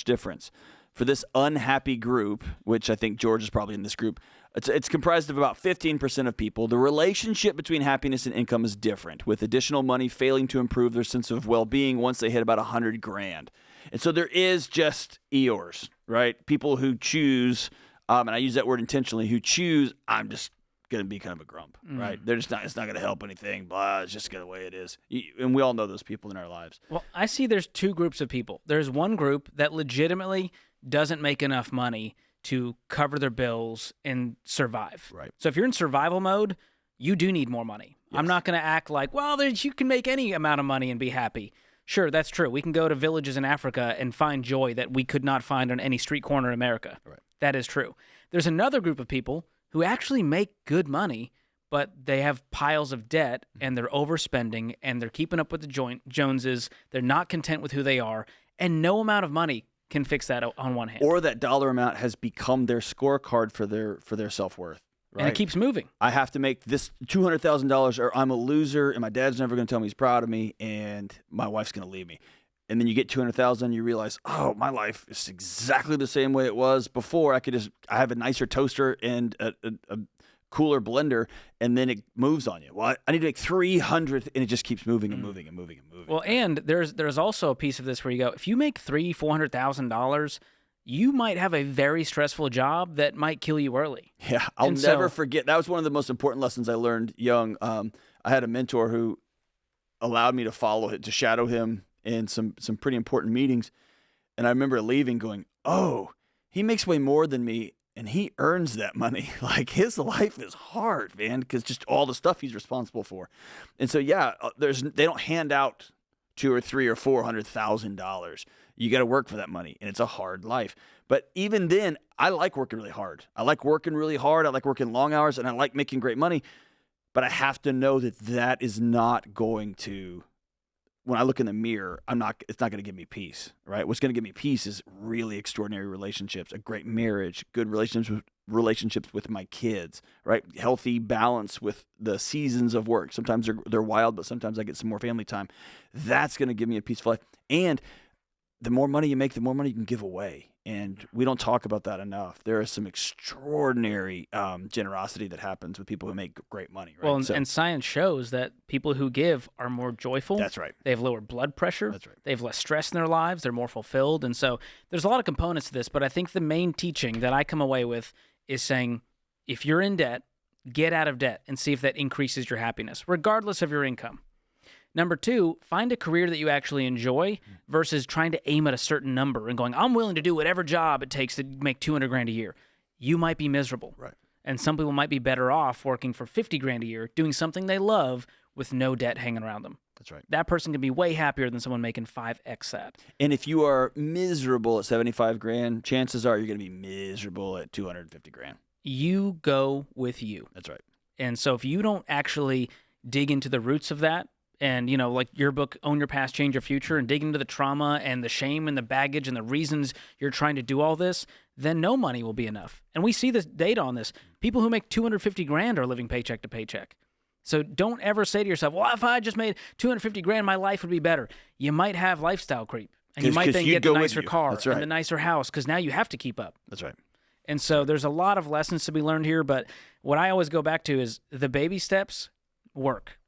difference. For this unhappy group, which I think George is probably in this group, it's comprised of about 15% of people. The relationship between happiness and income is different, with additional money failing to improve their sense of well-being once they hit about 100 grand. And so there is just Eeyores, right? People who choose, and I use that word intentionally, who choose, I'm just going to be kind of a grump, right? They're just not, it's not going to help anything, blah, it's just the way it is. And we all know those people in our lives. Well, I see there's two groups of people. There's one group that legitimately doesn't make enough money to cover their bills and survive. Right. So if you're in survival mode, you do need more money. Yes. I'm not going to act like, well, you can make any amount of money and be happy. Sure, that's true. We can go to villages in Africa and find joy that we could not find on any street corner in America. Right. That is true. There's another group of people who actually make good money, but they have piles of debt and they're overspending and they're keeping up with the Joneses. They're not content with who they are, and no amount of money can fix that on one hand. Or that dollar amount has become their scorecard for their self-worth. Right? And it keeps moving. I have to make this $200,000 or I'm a loser and my dad's never going to tell me he's proud of me and my wife's going to leave me. And then you get $200,000 and you realize, oh, my life is exactly the same way it was before. I have a nicer toaster and a cooler blender, and then it moves on you. Well, I need to make 300, and it just keeps moving and moving and moving and moving. Well, and there's also a piece of this where you go, if you make $300,000-$400,000, you might have a very stressful job that might kill you early. Yeah, I'll never forget. That was one of the most important lessons I learned young. I had a mentor who allowed me to shadow him in some pretty important meetings, and I remember leaving going, oh, he makes way more than me. And he earns that money. Like, his life is hard, man, because just all the stuff he's responsible for. And so, yeah, they don't hand out $200,000 or $300,000 or $400,000. You got to work for that money, and it's a hard life. But even then, I like working really hard. I like working really hard. I like working long hours, and I like making great money. But I have to know that is not going to. When I look in the mirror, it's not going to give me peace, right? What's going to give me peace is really extraordinary relationships, a great marriage, good relationships with my kids, right? Healthy balance with the seasons of work. Sometimes they're wild, but sometimes I get some more family time. That's going to give me a peaceful life. And the more money you make, the more money you can give away. And we don't talk about that enough. There is some extraordinary generosity that happens with people who make great money. Right? Well, and science shows that people who give are more joyful. That's right. They have lower blood pressure. That's right. They have less stress in their lives. They're more fulfilled. And so there's a lot of components to this, but I think the main teaching that I come away with is saying, if you're in debt, get out of debt and see if that increases your happiness, regardless of your income. Number two, find a career that you actually enjoy versus trying to aim at a certain number and going, I'm willing to do whatever job it takes to make $200,000 a year. You might be miserable. Right. And some people might be better off working for $50,000 a year, doing something they love with no debt hanging around them. That's right. That person can be way happier than someone making 5x that. And if you are miserable at $75,000, chances are you're going to be miserable at $250,000. You go with you. That's right. And so if you don't actually dig into the roots of that, and, like your book, Own Your Past, Change Your Future, and dig into the trauma and the shame and the baggage and the reasons you're trying to do all this, then no money will be enough. And we see this data on this. People who make $250,000 are living paycheck to paycheck. So don't ever say to yourself, well, if I just made $250,000, my life would be better. You might have lifestyle creep. And you might then get the nicer car and the nicer house because now you have to keep up. That's right. And so there's a lot of lessons to be learned here. But what I always go back to is the baby steps work.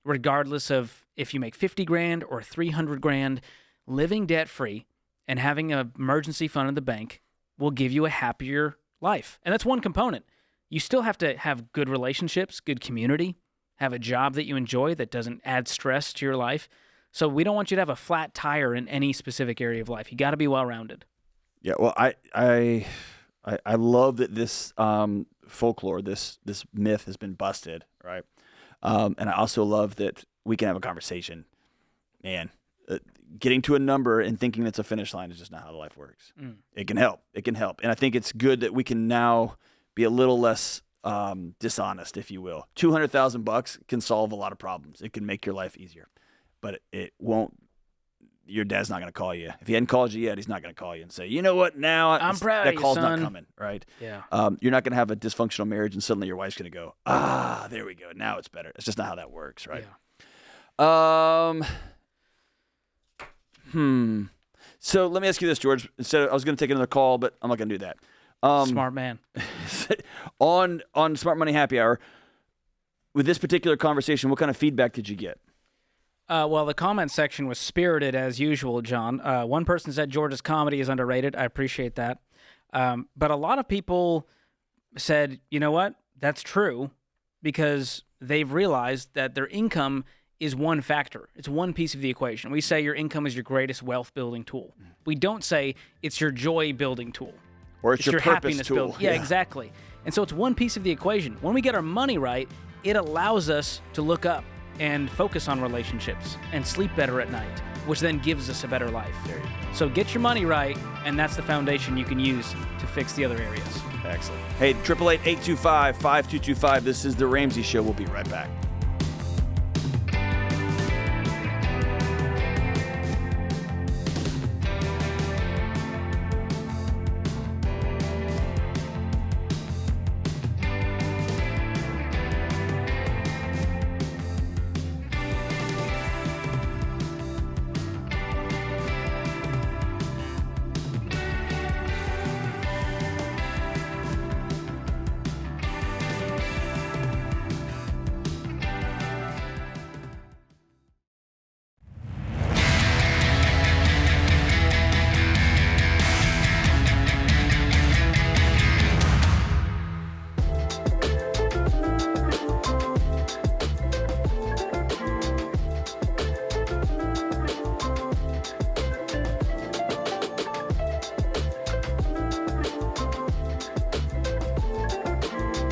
Regardless of if you make $50,000 or $300,000, living debt-free and having an emergency fund in the bank will give you a happier life. And that's one component. You still have to have good relationships, good community, have a job that you enjoy that doesn't add stress to your life. So we don't want you to have a flat tire in any specific area of life. You got to be well-rounded. Yeah, well, I love that this folklore, this myth has been busted, right? And I also love that we can have a conversation. Man, getting to a number and thinking that's a finish line is just not how life works. It can help. It can help. And I think it's good that we can now be a little less dishonest, if you will. $200,000 can solve a lot of problems. It can make your life easier, but it won't. your dad's not going to call you. If he hadn't called you yet, he's not going to call you and say, you know what, now I'm proud that of you, call's son. not coming, right? Yeah. You're not going to have a dysfunctional marriage and suddenly your wife's going to go, there we go. Now it's better. It's just not how that works, right? Yeah. So let me ask you this, George. I was going to take another call, but I'm not going to do that. Smart man. on Smart Money Happy Hour, with this particular conversation, what kind of feedback did you get? Well, the comment section was spirited as usual, John. One person said George's comedy is underrated. I appreciate that. But a lot of people said, you know what? That's true, because they've realized that their income is one factor. It's one piece of the equation. We say your income is your greatest wealth building tool. We don't say it's your joy building tool. Or it's your purpose happiness tool. building. Yeah, exactly. And so it's one piece of the equation. When we get our money right, it allows us to look up and focus on relationships and sleep better at night, which then gives us a better life. So get your money right, and that's the foundation you can use to fix the other areas. Excellent. Hey, 888-825-5225. This is The Ramsey Show. We'll be right back.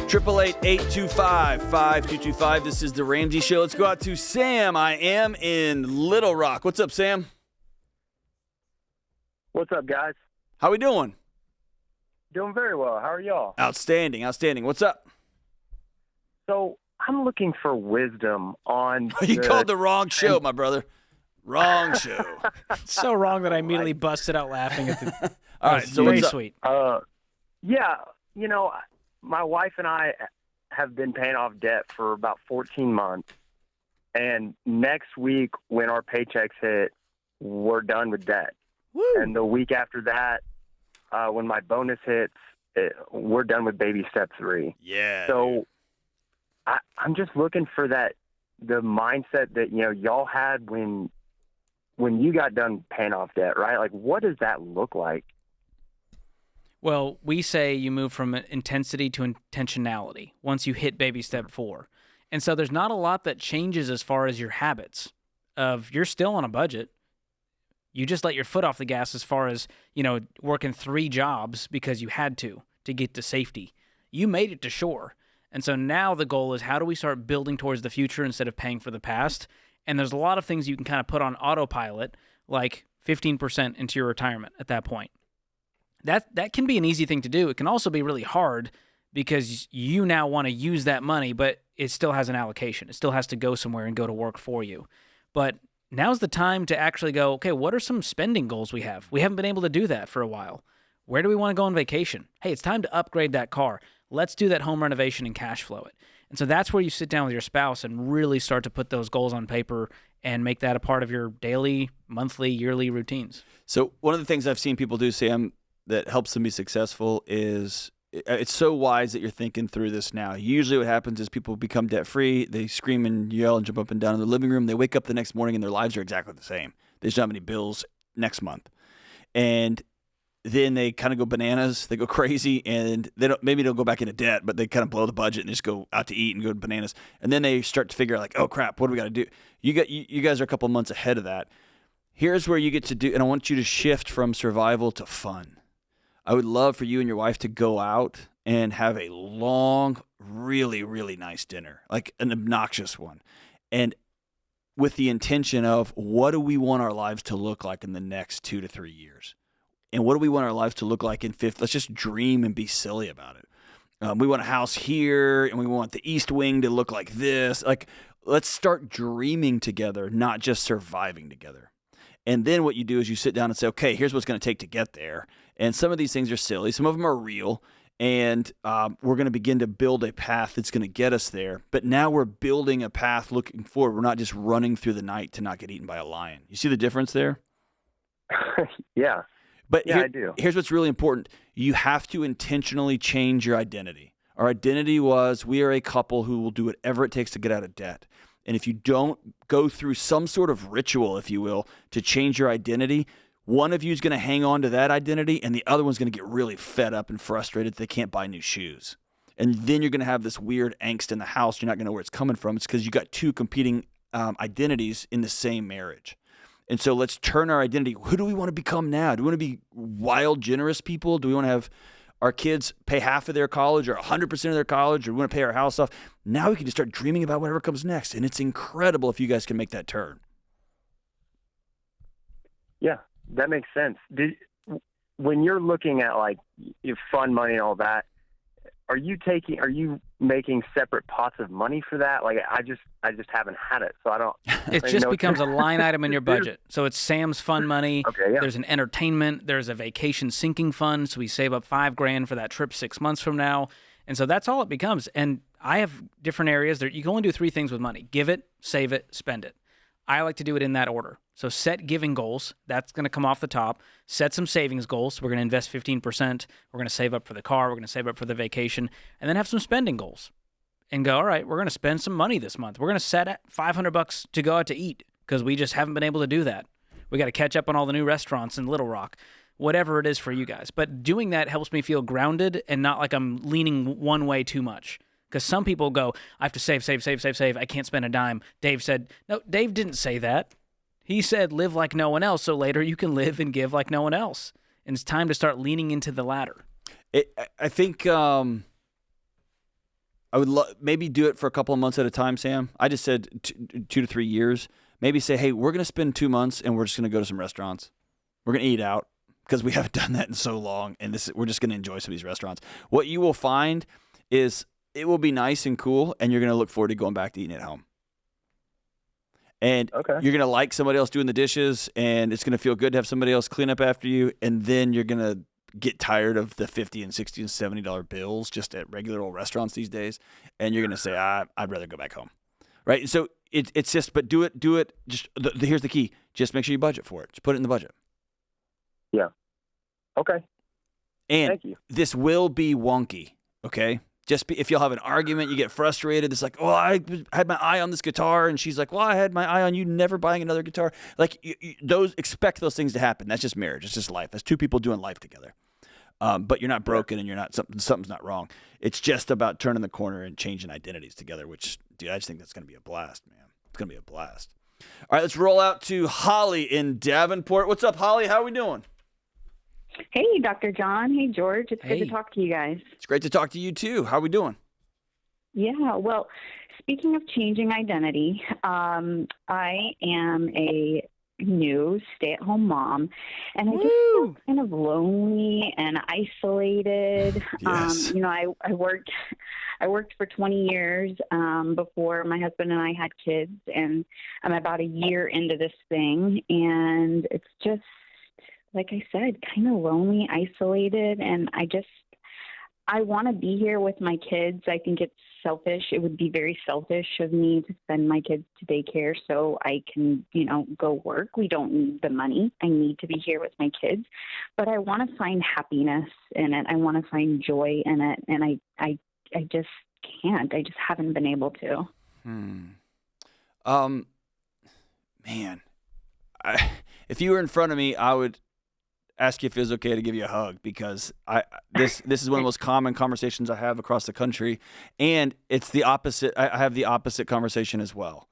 Triple 825-5225. This is The Ramsey Show. Let's go out to Sam. I am in Little Rock. What's up, Sam? What's up, guys? How we doing? Doing very well. How are y'all? Outstanding. What's up? So I'm looking for wisdom on. You called the wrong show, my brother. Wrong show. So wrong that I immediately busted out laughing at the. All right, so very what's up? sweet. Yeah, my wife and I have been paying off debt for about 14 months, and next week when our paychecks hit, we're done with debt. Woo. And the week after that, when my bonus hits, we're done with baby step 3. Yeah. So I'm just looking for the mindset that y'all had when you got done paying off debt, right? Like, what does that look like? Well, we say you move from intensity to intentionality once you hit baby step 4. And so there's not a lot that changes as far as your habits of you're still on a budget. You just let your foot off the gas as far as, working 3 jobs because you had to get to safety. You made it to shore. And so now the goal is, how do we start building towards the future instead of paying for the past? And there's a lot of things you can kind of put on autopilot, like 15% into your retirement at that point. That can be an easy thing to do. It can also be really hard because you now want to use that money, but it still has an allocation. It still has to go somewhere and go to work for you. But now's the time to actually go, okay, what are some spending goals we have? We haven't been able to do that for a while. Where do we want to go on vacation? Hey, it's time to upgrade that car. Let's do that home renovation and cash flow it. And so that's where you sit down with your spouse and really start to put those goals on paper and make that a part of your daily, monthly, yearly routines. So one of the things I've seen people do, Sam, that helps them be successful is it's so wise that you're thinking through this now. Usually what happens is people become debt-free. They scream and yell and jump up and down in the living room. They wake up the next morning and their lives are exactly the same. They just don't have any bills next month. And then they kind of go bananas. They go crazy, and maybe they'll go back into debt, but they kind of blow the budget and just go out to eat and go bananas. And then they start to figure out, like, oh, crap, what do we got to do? You guys are a couple months ahead of that. Here's where you get to do, and I want you to shift from survival to fun. I would love for you and your wife to go out and have a long, really, really nice dinner, like an obnoxious one. And with the intention of, what do we want our lives to look like in the next 2 to 3 years? And what do we want our lives to look like in 5th? Let's just dream and be silly about it. We want a house here, and we want the East Wing to look like this. Like, let's start dreaming together, not just surviving together. And then what you do is you sit down and say, okay, here's what's going to take to get there. And some of these things are silly. Some of them are real. And we're going to begin to build a path that's going to get us there. But now we're building a path looking forward. We're not just running through the night to not get eaten by a lion. You see the difference there? Yeah. But I do. Here's what's really important. You have to intentionally change your identity. Our identity was we are a couple who will do whatever it takes to get out of debt. And if you don't go through some sort of ritual, if you will, to change your identity, one of you is going to hang on to that identity and the other one's going to get really fed up and frustrated that they can't buy new shoes. And then you're going to have this weird angst in the house. You're not going to know where it's coming from. It's because you got two competing identities in the same marriage. And so let's turn our identity. Who do we want to become now? Do we want to be wild, generous people? Do we want to have our kids pay half of their college or 100% of their college, or we want to pay our house off? Now we can just start dreaming about whatever comes next. And it's incredible if you guys can make that turn. Yeah, that makes sense. When you're looking at like your fund money and all that, are you making separate pots of money for that? Like I just haven't had it, so I don't. It just becomes a line item in your budget. So it's Sam's fund money. Okay, yeah. There's an entertainment. There's a vacation sinking fund. So we save up $5,000 for that trip 6 months from now, and so that's all it becomes. And I have different areas that you can only do three things with money: give it, save it, spend it. I like to do it in that order. So set giving goals. That's going to come off the top. Set some savings goals. We're going to invest 15%. We're going to save up for the car. We're going to save up for the vacation. And then have some spending goals. And go, all right, we're going to spend some money this month. We're going to set at $500 to go out to eat because we just haven't been able to do that. We got to catch up on all the new restaurants in Little Rock, whatever it is for you guys. But doing that helps me feel grounded and not like I'm leaning one way too much. Because some people go, I have to save. I can't spend a dime. Dave said, no, Dave didn't say that. He said, live like no one else, so later you can live and give like no one else. And it's time to start leaning into the latter. I think I would maybe do it for a couple of months at a time, Sam. I just said 2 to 3 years. Maybe say, hey, we're going to spend 2 months and we're just going to go to some restaurants. We're going to eat out because we haven't done that in so long. And we're just going to enjoy some of these restaurants. What you will find is it will be nice and cool, and you're going to look forward to going back to eating at home. And you're going to like somebody else doing the dishes, and it's going to feel good to have somebody else clean up after you. And then you're going to get tired of the $50 and $60 and $70 bills just at regular old restaurants these days. And you're going to say, I'd rather go back home. Right? So it's just, but do it. Just here's the key. Just make sure you budget for it. Just put it in the budget. Yeah. Okay. And thank you. This will be wonky. Okay. If you'll have an argument, you get frustrated. It's like, oh, I had my eye on this guitar, and she's like, well, I had my eye on you never buying another guitar. Like expect those things to happen. That's just marriage. It's just life. That's two people doing life together. But you're not broken, and you're not something's not wrong. It's just about turning the corner and changing identities together. Which, dude, I just think that's going to be a blast, man. It's going to be a blast. All right, let's roll out to Holly in Davenport. What's up, Holly? How are we doing? Hey, Dr. John. Hey, George. It's good to talk to you guys. It's great to talk to you, too. How are we doing? Yeah, well, speaking of changing identity, I am a new stay-at-home mom, and I just feel kind of lonely and isolated. Yes. I worked for 20 years before my husband and I had kids, and I'm about a year into this thing, and it's just, like I said, kind of lonely, isolated, and I want to be here with my kids. I think it's selfish. It would be very selfish of me to send my kids to daycare so I can, go work. We don't need the money. I need to be here with my kids, but I want to find happiness in it. I want to find joy in it, and I just can't. I just haven't been able to. Man, if you were in front of me, I would ask you if it was okay to give you a hug, because this is one of the most common conversations I have across the country, and it's the opposite. I have the opposite conversation as well.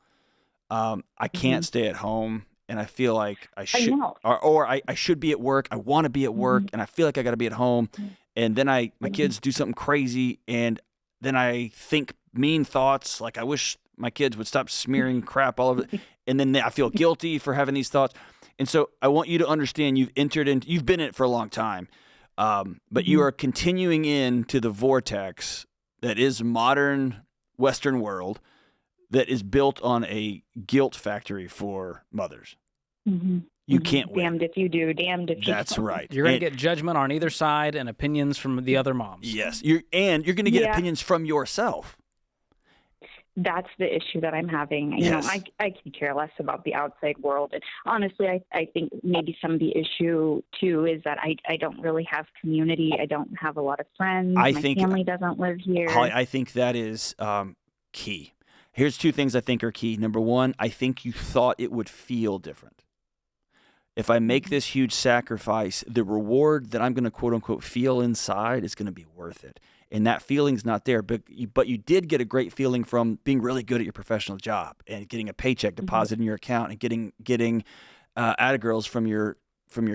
I can't stay at home, and I feel like I should, or I should be at work. I want to be at work, and I feel like I got to be at home, and then my kids do something crazy, and then I think mean thoughts like I wish my kids would stop smearing crap all over, and then I feel guilty for having these thoughts. And so I want you to understand you've been in it for a long time, but you are continuing into the vortex that is modern Western world that is built on a guilt factory for mothers. You can't win. Damned if you do, damned if you That's don't. right. You're going to get judgment on either side and opinions from the other moms. Yes. You're going to get Yeah. opinions from yourself. That's the issue that I'm having. You Yes. know, I can care less about the outside world. And honestly, I think maybe some of the issue, too, is that I don't really have community. I don't have a lot of friends. My family doesn't live here. Holly, I think that is key. Here's two things I think are key. Number one, I think you thought it would feel different. If I make this huge sacrifice, the reward that I'm going to quote unquote feel inside is going to be worth it. And that feeling's not there. But you did get a great feeling from being really good at your professional job and getting a paycheck deposited in your account and getting attagirls from your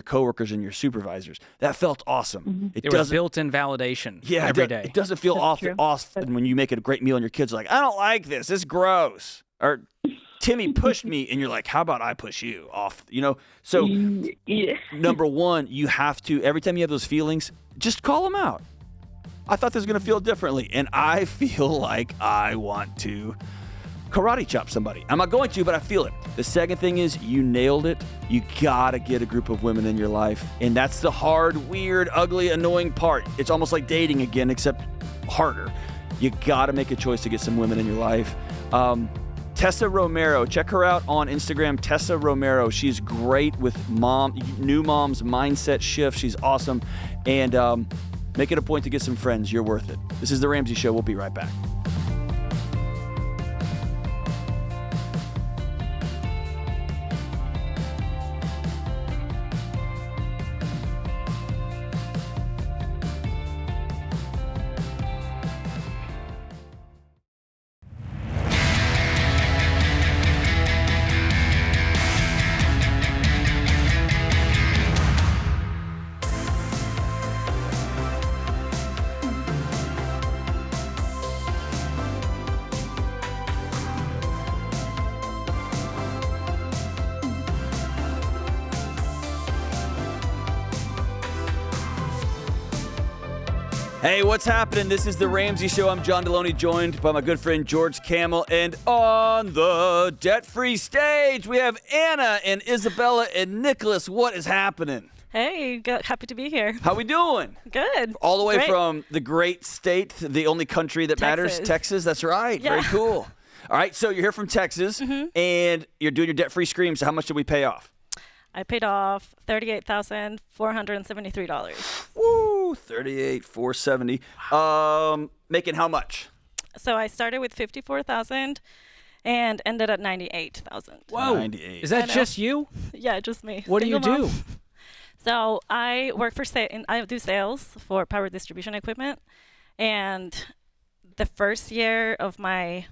coworkers and your supervisors. That felt awesome. It was built-in validation every day. It doesn't feel often when you make it a great meal and your kids are like, I don't like this. It's gross. Or Timmy pushed me, and you're like, how about I push you off? You know? So number one, you have to, every time you have those feelings, just call them out. I thought this was going to feel differently, and I feel like I want to karate chop somebody. I'm not going to, but I feel it. The second thing is you nailed it. You got to get a group of women in your life, and that's the hard, weird, ugly, annoying part. It's almost like dating again, except harder. You got to make a choice to get some women in your life. Tessa Romero, check her out on Instagram, Tessa Romero. She's great with new moms mindset shift. She's awesome. And make it a point to get some friends. You're worth it. This is The Ramsey Show. We'll be right back. Hey, what's happening? This is The Ramsey Show. I'm John Deloney, joined by my good friend George Camel. And on the debt-free stage, we have Anna and Isabella and Nicholas. What is happening? Hey, happy to be here. How we doing? Good. All the way Great. from the great state, the only country that matters, Texas. That's right. Yeah. Very cool. All right, so you're here from Texas, and you're doing your debt-free scream. So how much did we pay off? I paid off $38,473. Woo, $38,470. Making how much? So I started with $54,000 and ended at $98,000. Whoa. 98. Is that just you? Yeah, just me. What do you Single do? mom. So I work for I do sales for power distribution equipment, and the first year of my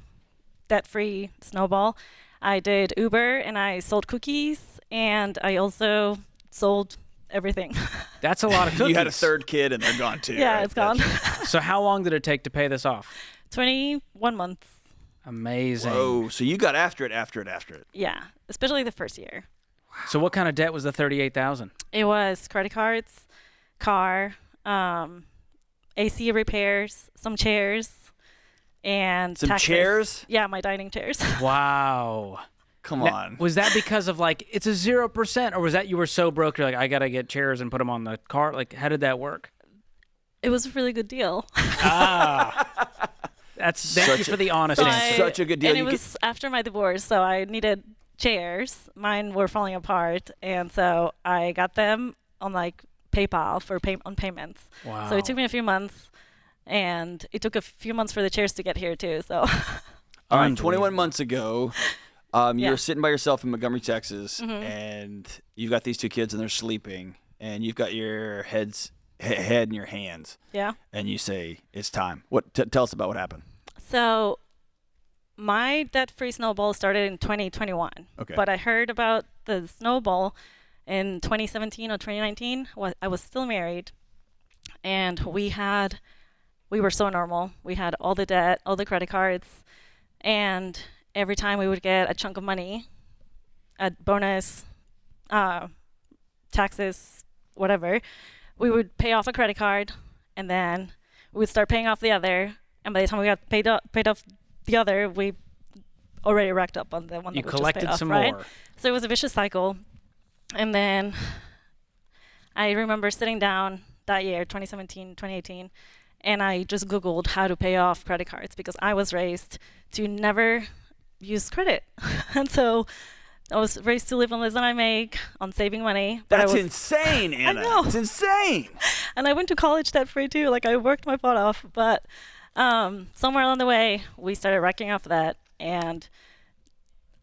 debt-free snowball, I did Uber and I sold cookies, and I also sold everything. That's a lot of cookies. You had a third kid, and they're gone too. Yeah, right? it's gone. So how long did it take to pay this off? 21 months. Amazing. Whoa, so you got after it. Yeah, especially the first year. So what kind of debt was the $38,000? It was credit cards, car, AC repairs, some chairs, and some taxes. chairs? Yeah, my dining chairs. Wow. Come on. Was that because of like it's a 0%, or was that you were so broke you're like I gotta get chairs and put them on the cart? Like how did that work? It was a really good deal. Thank you for the honest answer. Such a good deal. And it was after my divorce, so I needed chairs. Mine were falling apart, and so I got them on like PayPal for on payments. Wow. So it took me a few months, and it took a few months for the chairs to get here too. So. All right, 21 months ago, Yeah. you're sitting by yourself in Montgomery, Texas, Mhm. and you've got these two kids and they're sleeping, and you've got your head in your hands. Yeah. And you say, it's time. Tell us about what happened. So my debt-free snowball started in 2021. Okay. But I heard about the snowball in 2017 or 2019. I was still married, and we were so normal. We had all the debt, all the credit cards, and every time we would get a chunk of money, a bonus, taxes, whatever, we would pay off a credit card, and then we would start paying off the other. And by the time we got paid off the other, we already racked up on the one You that we just collected paid off, some right? more. So it was a vicious cycle. And then I remember sitting down that year, 2017, 2018, and I just Googled how to pay off credit cards because I was raised to never use credit. And so I was raised to live on less than I make, on saving money. That's insane, Anna. I know. It's insane. And I went to college debt-free too. Like, I worked my butt off. But somewhere along the way, we started racking up that, and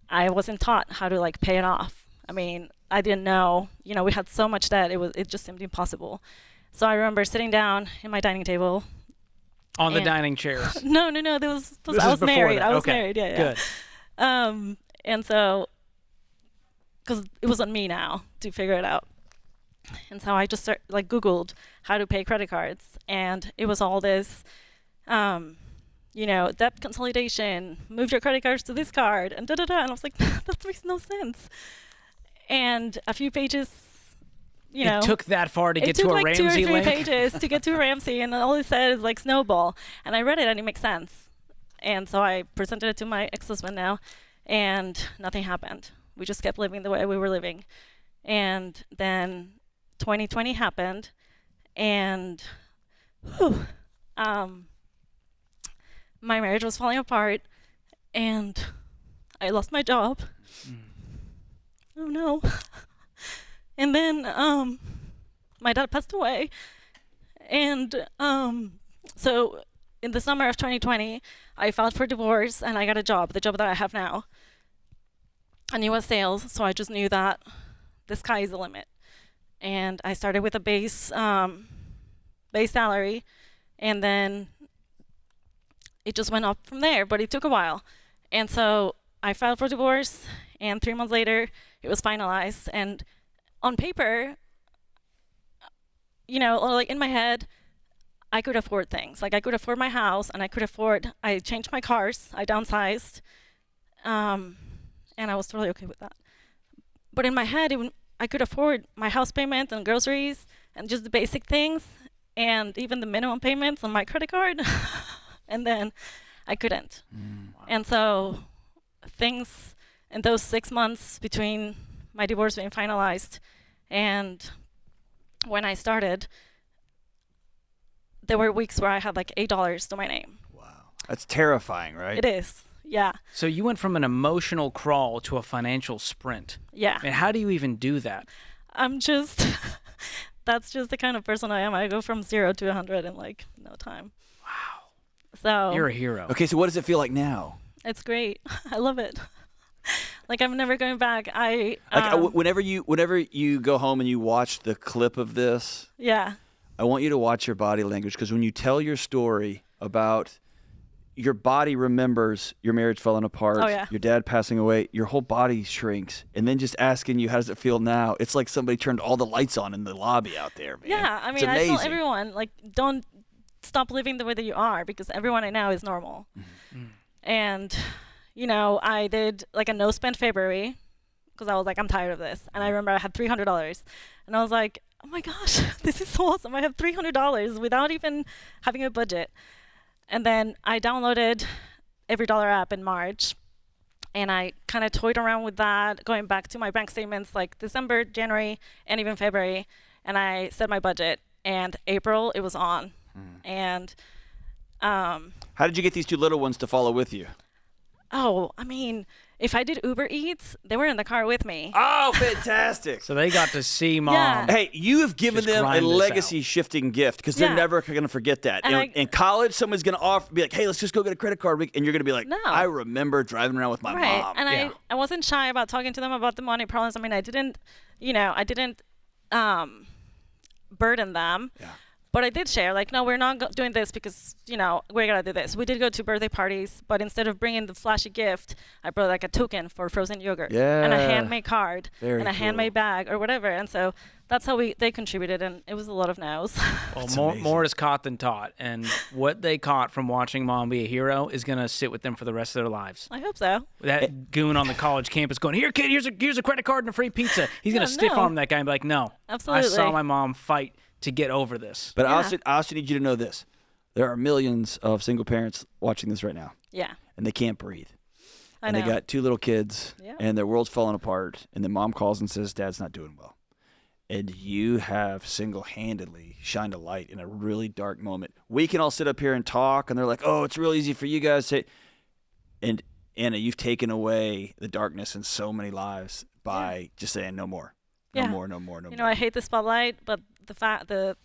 I wasn't taught how to, like, pay it off. I mean, I didn't know. You know, we had so much debt, it just seemed impossible. So I remember sitting down at my dining table. On the dining chairs. No. I was married. I was married. Yeah. Good. And so, because it was on me now to figure it out. And so I just Googled how to pay credit cards, and it was all this, debt consolidation, move your credit cards to this card, and And I was like, that makes no sense. And a few pages, it took that far to get to a Ramsey link? It took 2 or 3 pages to get to a Ramsey, and all it said is like snowball. And I read it, and it makes sense. And so I presented it to my ex-husband now, and nothing happened. We just kept living the way we were living. And then 2020 happened, and my marriage was falling apart, and I lost my job. Oh no. And then my dad passed away, and so in the summer of 2020 I filed for divorce, and I got a job, the job that I have now, and it was sales. So I just knew that the sky is the limit, and I started with a base salary, and then it just went up from there, but it took a while. And so I filed for divorce, and 3 months later it was finalized. And on paper, like in my head, I could afford things. Like, I could afford my house, and I changed my cars, I downsized, and I was totally okay with that. But in my head, I could afford my house payment and groceries and just the basic things, and even the minimum payments on my credit card. And then I couldn't. And so things in those 6 months between my divorce being finalized and when I started, there were weeks where I had like $8 to my name. That's terrifying, right? It is, yeah. So you went from an emotional crawl to a financial sprint. Yeah. And how do you even do that? That's just the kind of person I am. I go from 0 to 100 in like no time. Wow. So you're a hero. Okay, so what does it feel like now? It's great. I love it. Like, I'm never going back. Whenever you go home and you watch the clip of this, yeah, I want you to watch your body language, because when you tell your story about your body remembers your marriage falling apart, your dad passing away, your whole body shrinks, and then just asking you, how does it feel now? It's like somebody turned all the lights on in the lobby out there, man. Yeah, I mean, I tell everyone, like, don't stop living the way that you are, because everyone I know is normal. Mm-hmm. And I did like a no-spend February because I was like, I'm tired of this. And I remember I had $300, and I was like, oh my gosh, this is so awesome. I have $300 without even having a budget. And then I downloaded Every Dollar app in March, and I kind of toyed around with that, going back to my bank statements like December, January, and even February. And I set my budget, and April, it was on. And how did you get these 2 little ones to follow with you? Oh, I mean, if I did Uber Eats, they were in the car with me. Oh, fantastic. So they got to see Mom. Yeah. Hey, you have given them a legacy-shifting gift, because they're never going to forget that. In college, someone's going to be like, hey, let's just go get a credit card. And you're going to be like, no. I remember driving around with my mom. And I wasn't shy about talking to them about the money problems. I mean, I didn't burden them. Yeah. But I did share, like, no, we're not doing this because, we're going to do this. We did go to birthday parties, but instead of bringing the flashy gift, I brought, like, a token for frozen yogurt and a handmade card and a handmade bag or whatever. And so that's how they contributed, and it was a lot of no's. Well, more is caught than taught. And what they caught from watching Mom be a hero is going to sit with them for the rest of their lives. I hope so. That goon on the college campus going, here, kid, here's a credit card and a free pizza. He's going to stiff-arm that guy and be like, no. Absolutely. I saw my mom fight to get over this. But I also need you to know this. There are millions of single parents watching this right now. Yeah. And they can't breathe. I and they know. got 2 little kids, Yeah. and their world's falling apart, and the mom calls and says, Dad's not doing well. And you have single-handedly shined a light in a really dark moment. We can all sit up here and talk, and they're like, oh, it's real easy for you guys to... And Anna, you've taken away the darkness in so many lives by just saying no more. No more. You know, I hate the spotlight, but the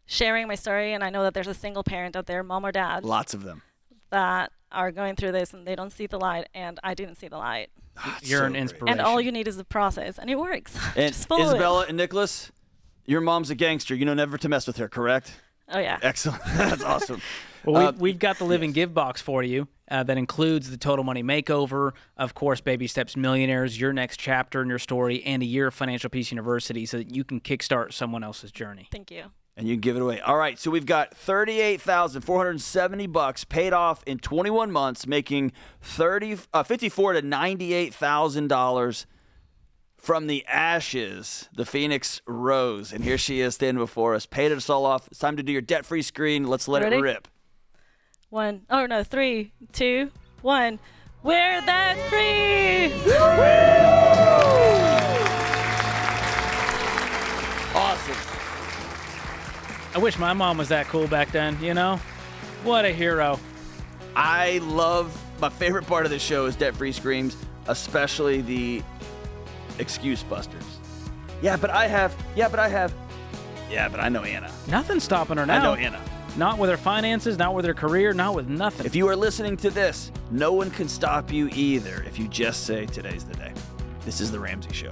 sharing my story, and I know that there's a single parent out there, mom or dad. Lots of them. That are going through this, and they don't see the light, and I didn't see the light. You're an inspiration. And all you need is the process, and it works. And Just follow Isabella it. and Nicholas, your mom's a gangster. You know never to mess with her, correct? Oh, yeah. Excellent. That's awesome. Well, we've got the Live and Give box for you that includes the Total Money Makeover, of course, Baby Steps Millionaires, your next chapter in your story, and a year of Financial Peace University so that you can kickstart someone else's journey. Thank you. And you can give it away. All right, so we've got $38,470 paid off in 21 months, making $54,000 to $98,000 from the ashes. The Phoenix rose, and here she is standing before us. Paid us all off. It's time to do your debt-free screen. Let's let Ready? it rip. 3, 2, 1. We're that free! Awesome. I wish my mom was that cool back then, you know? What a hero. I love, my favorite part of the show is debt-free screams, especially the excuse busters. Yeah, but I have. Yeah, but I know Anna. Nothing's stopping her now. I know Anna. Not with her finances, not with her career, not with nothing. If you are listening to this, no one can stop you either if you just say today's the day. This is The Ramsey Show.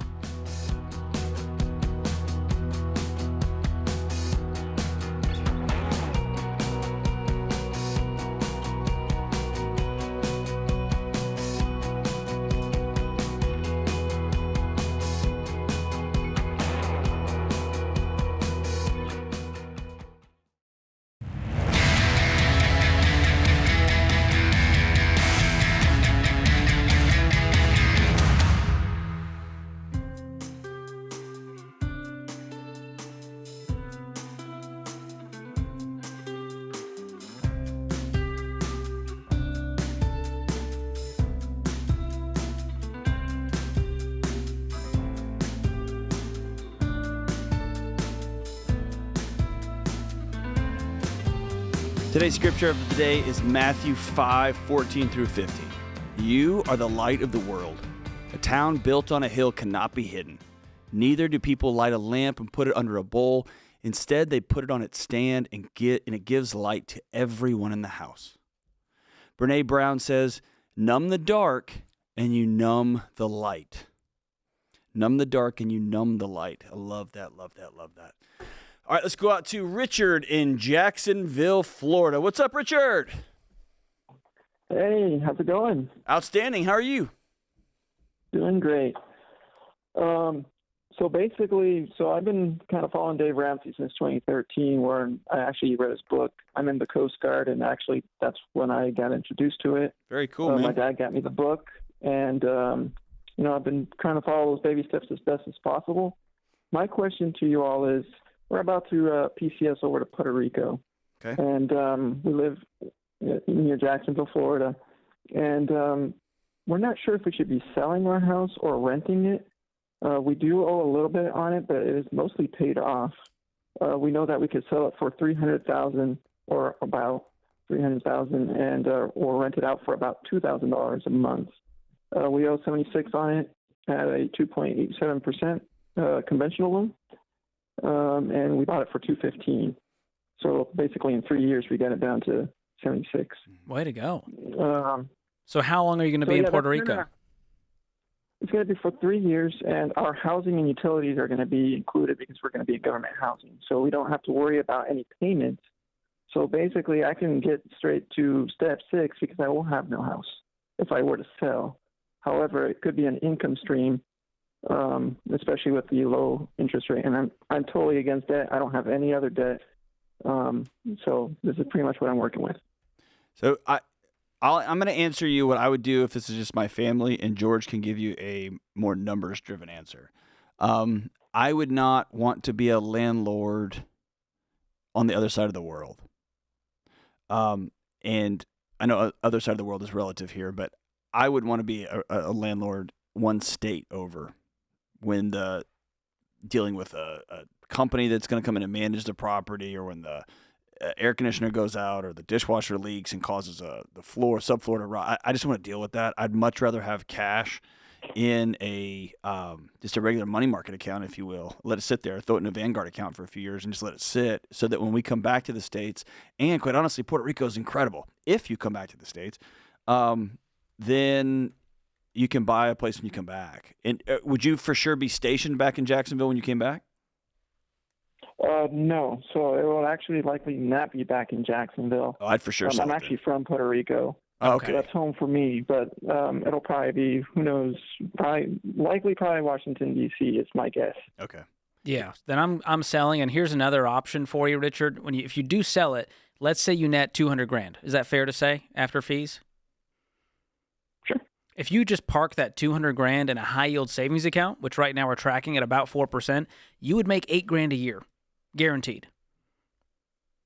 Today's scripture of the day is Matthew 5:14 through 15. You are the light of the world. A town built on a hill cannot be hidden. Neither do people light a lamp and put it under a bowl. Instead, they put it on its stand and it gives light to everyone in the house. Brene Brown says, numb the dark and you numb the light. Numb the dark and you numb the light. I love that, love that, love that. All right, let's go out to Richard in Jacksonville, Florida. What's up, Richard? Hey, how's it going? Outstanding. How are you? Doing great. So basically, I've been kind of following Dave Ramsey since 2013, where I actually read his book. I'm in the Coast Guard, and actually that's when I got introduced to it. Very cool, man. My dad got me the book, and I've been trying to follow those baby steps as best as possible. My question to you all is, we're about to PCS over to Puerto Rico. Okay. And we live near Jacksonville, Florida. And we're not sure if we should be selling our house or renting it. We do owe a little bit on it, but it is mostly paid off. We know that we could sell it for $300,000 or about $300,000, and or rent it out for about $2,000 a month. We owe $76,000 on it at a 2.87% conventional loan. And we bought it for $215,000. So basically, in 3 years, we got it down to $76,000. Way to go! So how long are you going to be in Puerto Rico? It's going to be for 3 years, and our housing and utilities are going to be included because we're going to be in government housing. So we don't have to worry about any payments. So basically, I can get straight to step 6 because I will have no house if I were to sell. However, it could be an income stream, especially with the low interest rate. And I'm totally against debt. I don't have any other debt. So this is pretty much what I'm working with. So I'm going to answer you what I would do if this is just my family, and George can give you a more numbers-driven answer. I would not want to be a landlord on the other side of the world. And I know other side of the world is relative here, but I would want to be a landlord one state over when dealing with a company that's going to come in and manage the property, or when the air conditioner goes out or the dishwasher leaks and causes the subfloor to rot. I just want to deal with that. I'd much rather have cash in just a regular money market account, if you will. Let it sit there, throw it in a Vanguard account for a few years and just let it sit, so that when we come back to the States, and quite honestly, Puerto Rico is incredible. If you come back to the States, then you can buy a place when you come back. And would you for sure be stationed back in Jacksonville when you came back? No. So it will actually likely not be back in Jacksonville. Oh, I'd for sure sell I'm it actually from Puerto Rico. Oh, okay. So that's home for me, but it'll probably be, who knows, probably Washington, D.C. is my guess. Okay. Yeah, then I'm selling, and here's another option for you, Richard. If you do sell it, let's say you net $200,000. Is that fair to say after fees? Sure. If you just park that $200,000 in a high yield savings account, which right now we're tracking at about 4%, you would make $8,000 a year, guaranteed.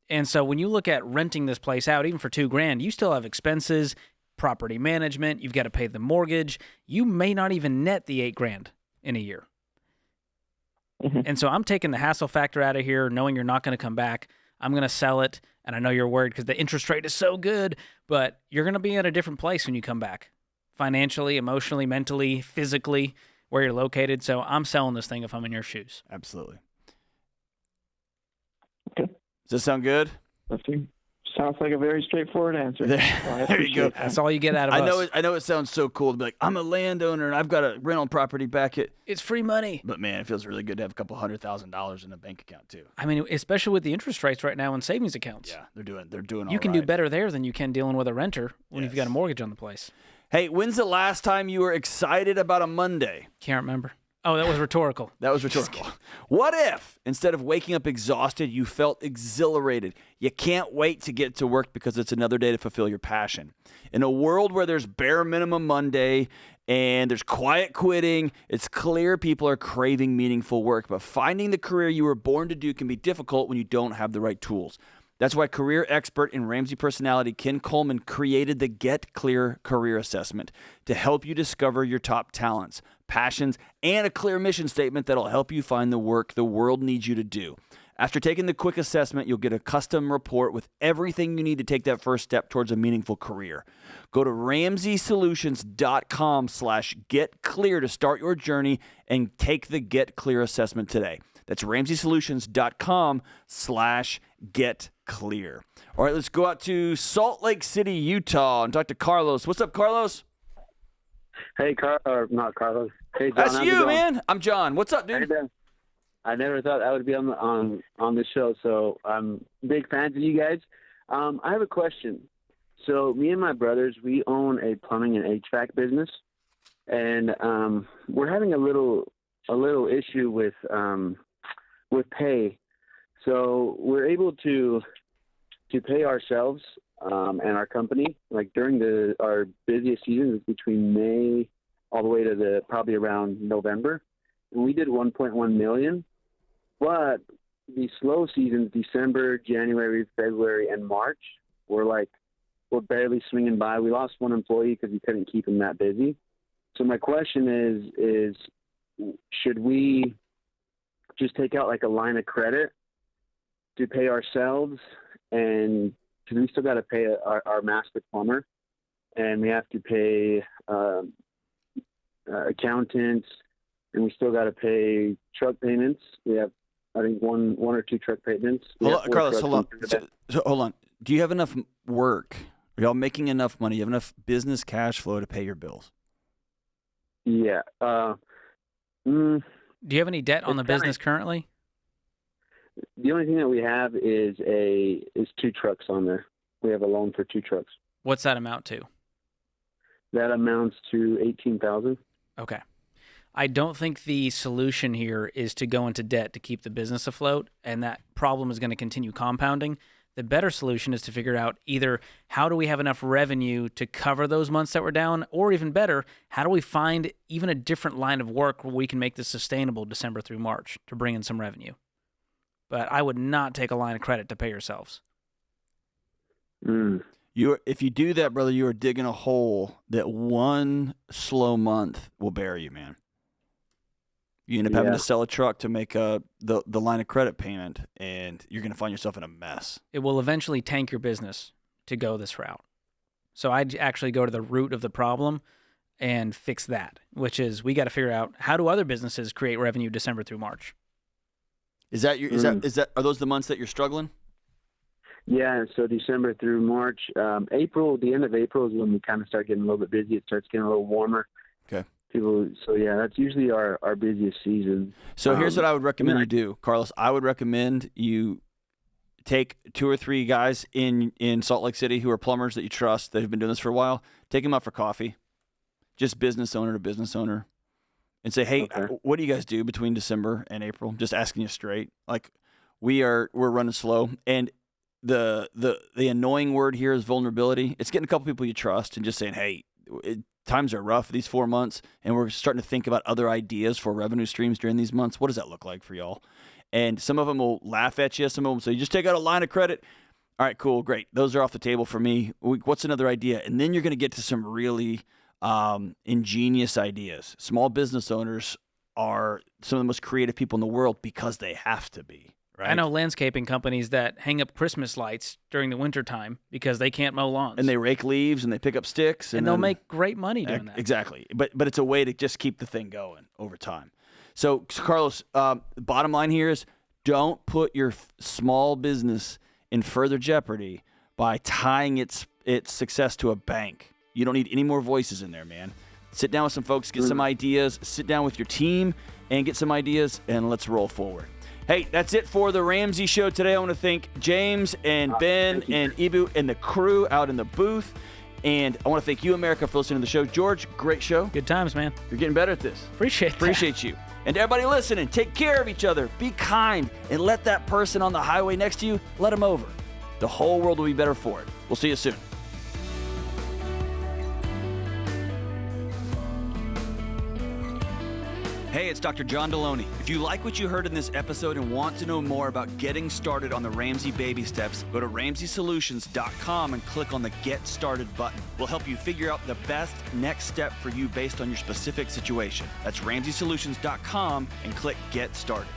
And so when you look at renting this place out, even for $2,000, you still have expenses, property management. You've got to pay the mortgage. You may not even net the $8,000 in a year. Mm-hmm. And so I'm taking the hassle factor out of here, knowing you're not going to come back. I'm going to sell it, and I know you're worried because the interest rate is so good, but you're going to be at a different place when you come back, financially, emotionally, mentally, physically, where you're located. So I'm selling this thing if I'm in your shoes. Absolutely. Okay. Does this sound good? Sounds like a very straightforward answer. There you go. That's all you get out of us. I know it sounds so cool to be like, I'm a landowner and I've got a rental property back at. It's free money. But man, it feels really good to have a couple $100,000 in a bank account too. I mean, especially with the interest rates right now in savings accounts. Yeah, they're doing all You can right. do better there than you can dealing with a renter when Yes. you've got a mortgage on the place. Hey, when's the last time you were excited about a Monday? Can't remember. Oh, that was rhetorical. That was rhetorical. What if, instead of waking up exhausted, you felt exhilarated? You can't wait to get to work because it's another day to fulfill your passion. In a world where there's bare minimum Monday and there's quiet quitting, it's clear people are craving meaningful work. But finding the career you were born to do can be difficult when you don't have the right tools. That's why career expert and Ramsey personality Ken Coleman created the Get Clear Career Assessment to help you discover your top talents, passions, and a clear mission statement that'll help you find the work the world needs you to do. After taking the quick assessment, you'll get a custom report with everything you need to take that first step towards a meaningful career. Go to RamseySolutions.com/getclear to start your journey and take the Get Clear assessment today. That's RamseySolutions.com/getclear. All right, let's go out to Salt Lake City, Utah, and talk to Carlos. What's up, Carlos? Hey, not Carlos. Hey, John. That's you, man. I'm John. What's up, dude? Hey, I never thought I would be on the show, so I'm big fans of you guys. I have a question. So me and my brothers, we own a plumbing and HVAC business, and we're having a little issue with pay. So we're able to pay ourselves and our company, like during our busiest season is between May all the way to probably around November, and we did 1.1 million. But the slow seasons, December, January, February, and March, we're barely swinging by. We lost one employee because we couldn't keep him that busy. So my question is should we just take out like a line of credit to pay ourselves, and because we still got to pay our master plumber, and we have to pay accountants, and we still got to pay truck payments. We have, I think, one or two truck payments. Carlos, hold on. So hold on. Do you have enough work? Are y'all making enough money? You have enough business cash flow to pay your bills? Yeah. Do you have any debt on the business currently? The only thing that we have is two trucks on there. We have a loan for two trucks. What's that amount to? That amounts to $18,000. Okay. I don't think the solution here is to go into debt to keep the business afloat, and that problem is going to continue compounding. The better solution is to figure out either how do we have enough revenue to cover those months that we're down, or even better, how do we find even a different line of work where we can make this sustainable December through March to bring in some revenue. But I would not take a line of credit to pay yourselves. You If you do that, brother, you are digging a hole that one slow month will bury you, man. You end up having to sell a truck to make the line of credit payment, and you're going to find yourself in a mess. It will eventually tank your business to go this route. So I'd actually go to the root of the problem and fix that, which is we got to figure out, how do other businesses create revenue December through March? Are those the months that you're struggling? Yeah, so December through March. April, the end of April is when we kind of start getting a little bit busy. It starts getting a little warmer. Okay. That's usually our busiest season. So here's what I would recommend you do, Carlos. I would recommend you take 2 or 3 guys in Salt Lake City who are plumbers that you trust, that have been doing this for a while. Take them out for coffee, just business owner to business owner, and say, hey, what do you guys do between December and April? Just asking you straight. Like, we're running slow. And the annoying word here is vulnerability. It's getting a couple people you trust and just saying, hey, times are rough these 4 months, and we're starting to think about other ideas for revenue streams during these months. What does that look like for y'all? And some of them will laugh at you. Some of them say, you just take out a line of credit. All right, cool, great. Those are off the table for me. What's another idea? And then you're going to get to some really ingenious ideas. Small business owners are some of the most creative people in the world because they have to be. Right? I know landscaping companies that hang up Christmas lights during the wintertime because they can't mow lawns. And they rake leaves and they pick up sticks. And they'll make great money doing that. Exactly. But it's a way to just keep the thing going over time. So Carlos, bottom line here is, don't put your small business in further jeopardy by tying its success to a bank. You don't need any more voices in there, man. Sit down with some folks, get some ideas, sit down with your team and get some ideas, and let's roll forward. Hey, that's it for the Ramsey Show today. I want to thank James and Ben and Ibu and the crew out in the booth. And I want to thank you, America, for listening to the show. George, great show. Good times, man. You're getting better at this. Appreciate you. And to everybody listening, take care of each other. Be kind. And let that person on the highway next to you, let them over. The whole world will be better for it. We'll see you soon. Hey, it's Dr. John Deloney. If you like what you heard in this episode and want to know more about getting started on the Ramsey baby steps, go to RamseySolutions.com and click on the Get Started button. We'll help you figure out the best next step for you based on your specific situation. That's RamseySolutions.com and click Get Started.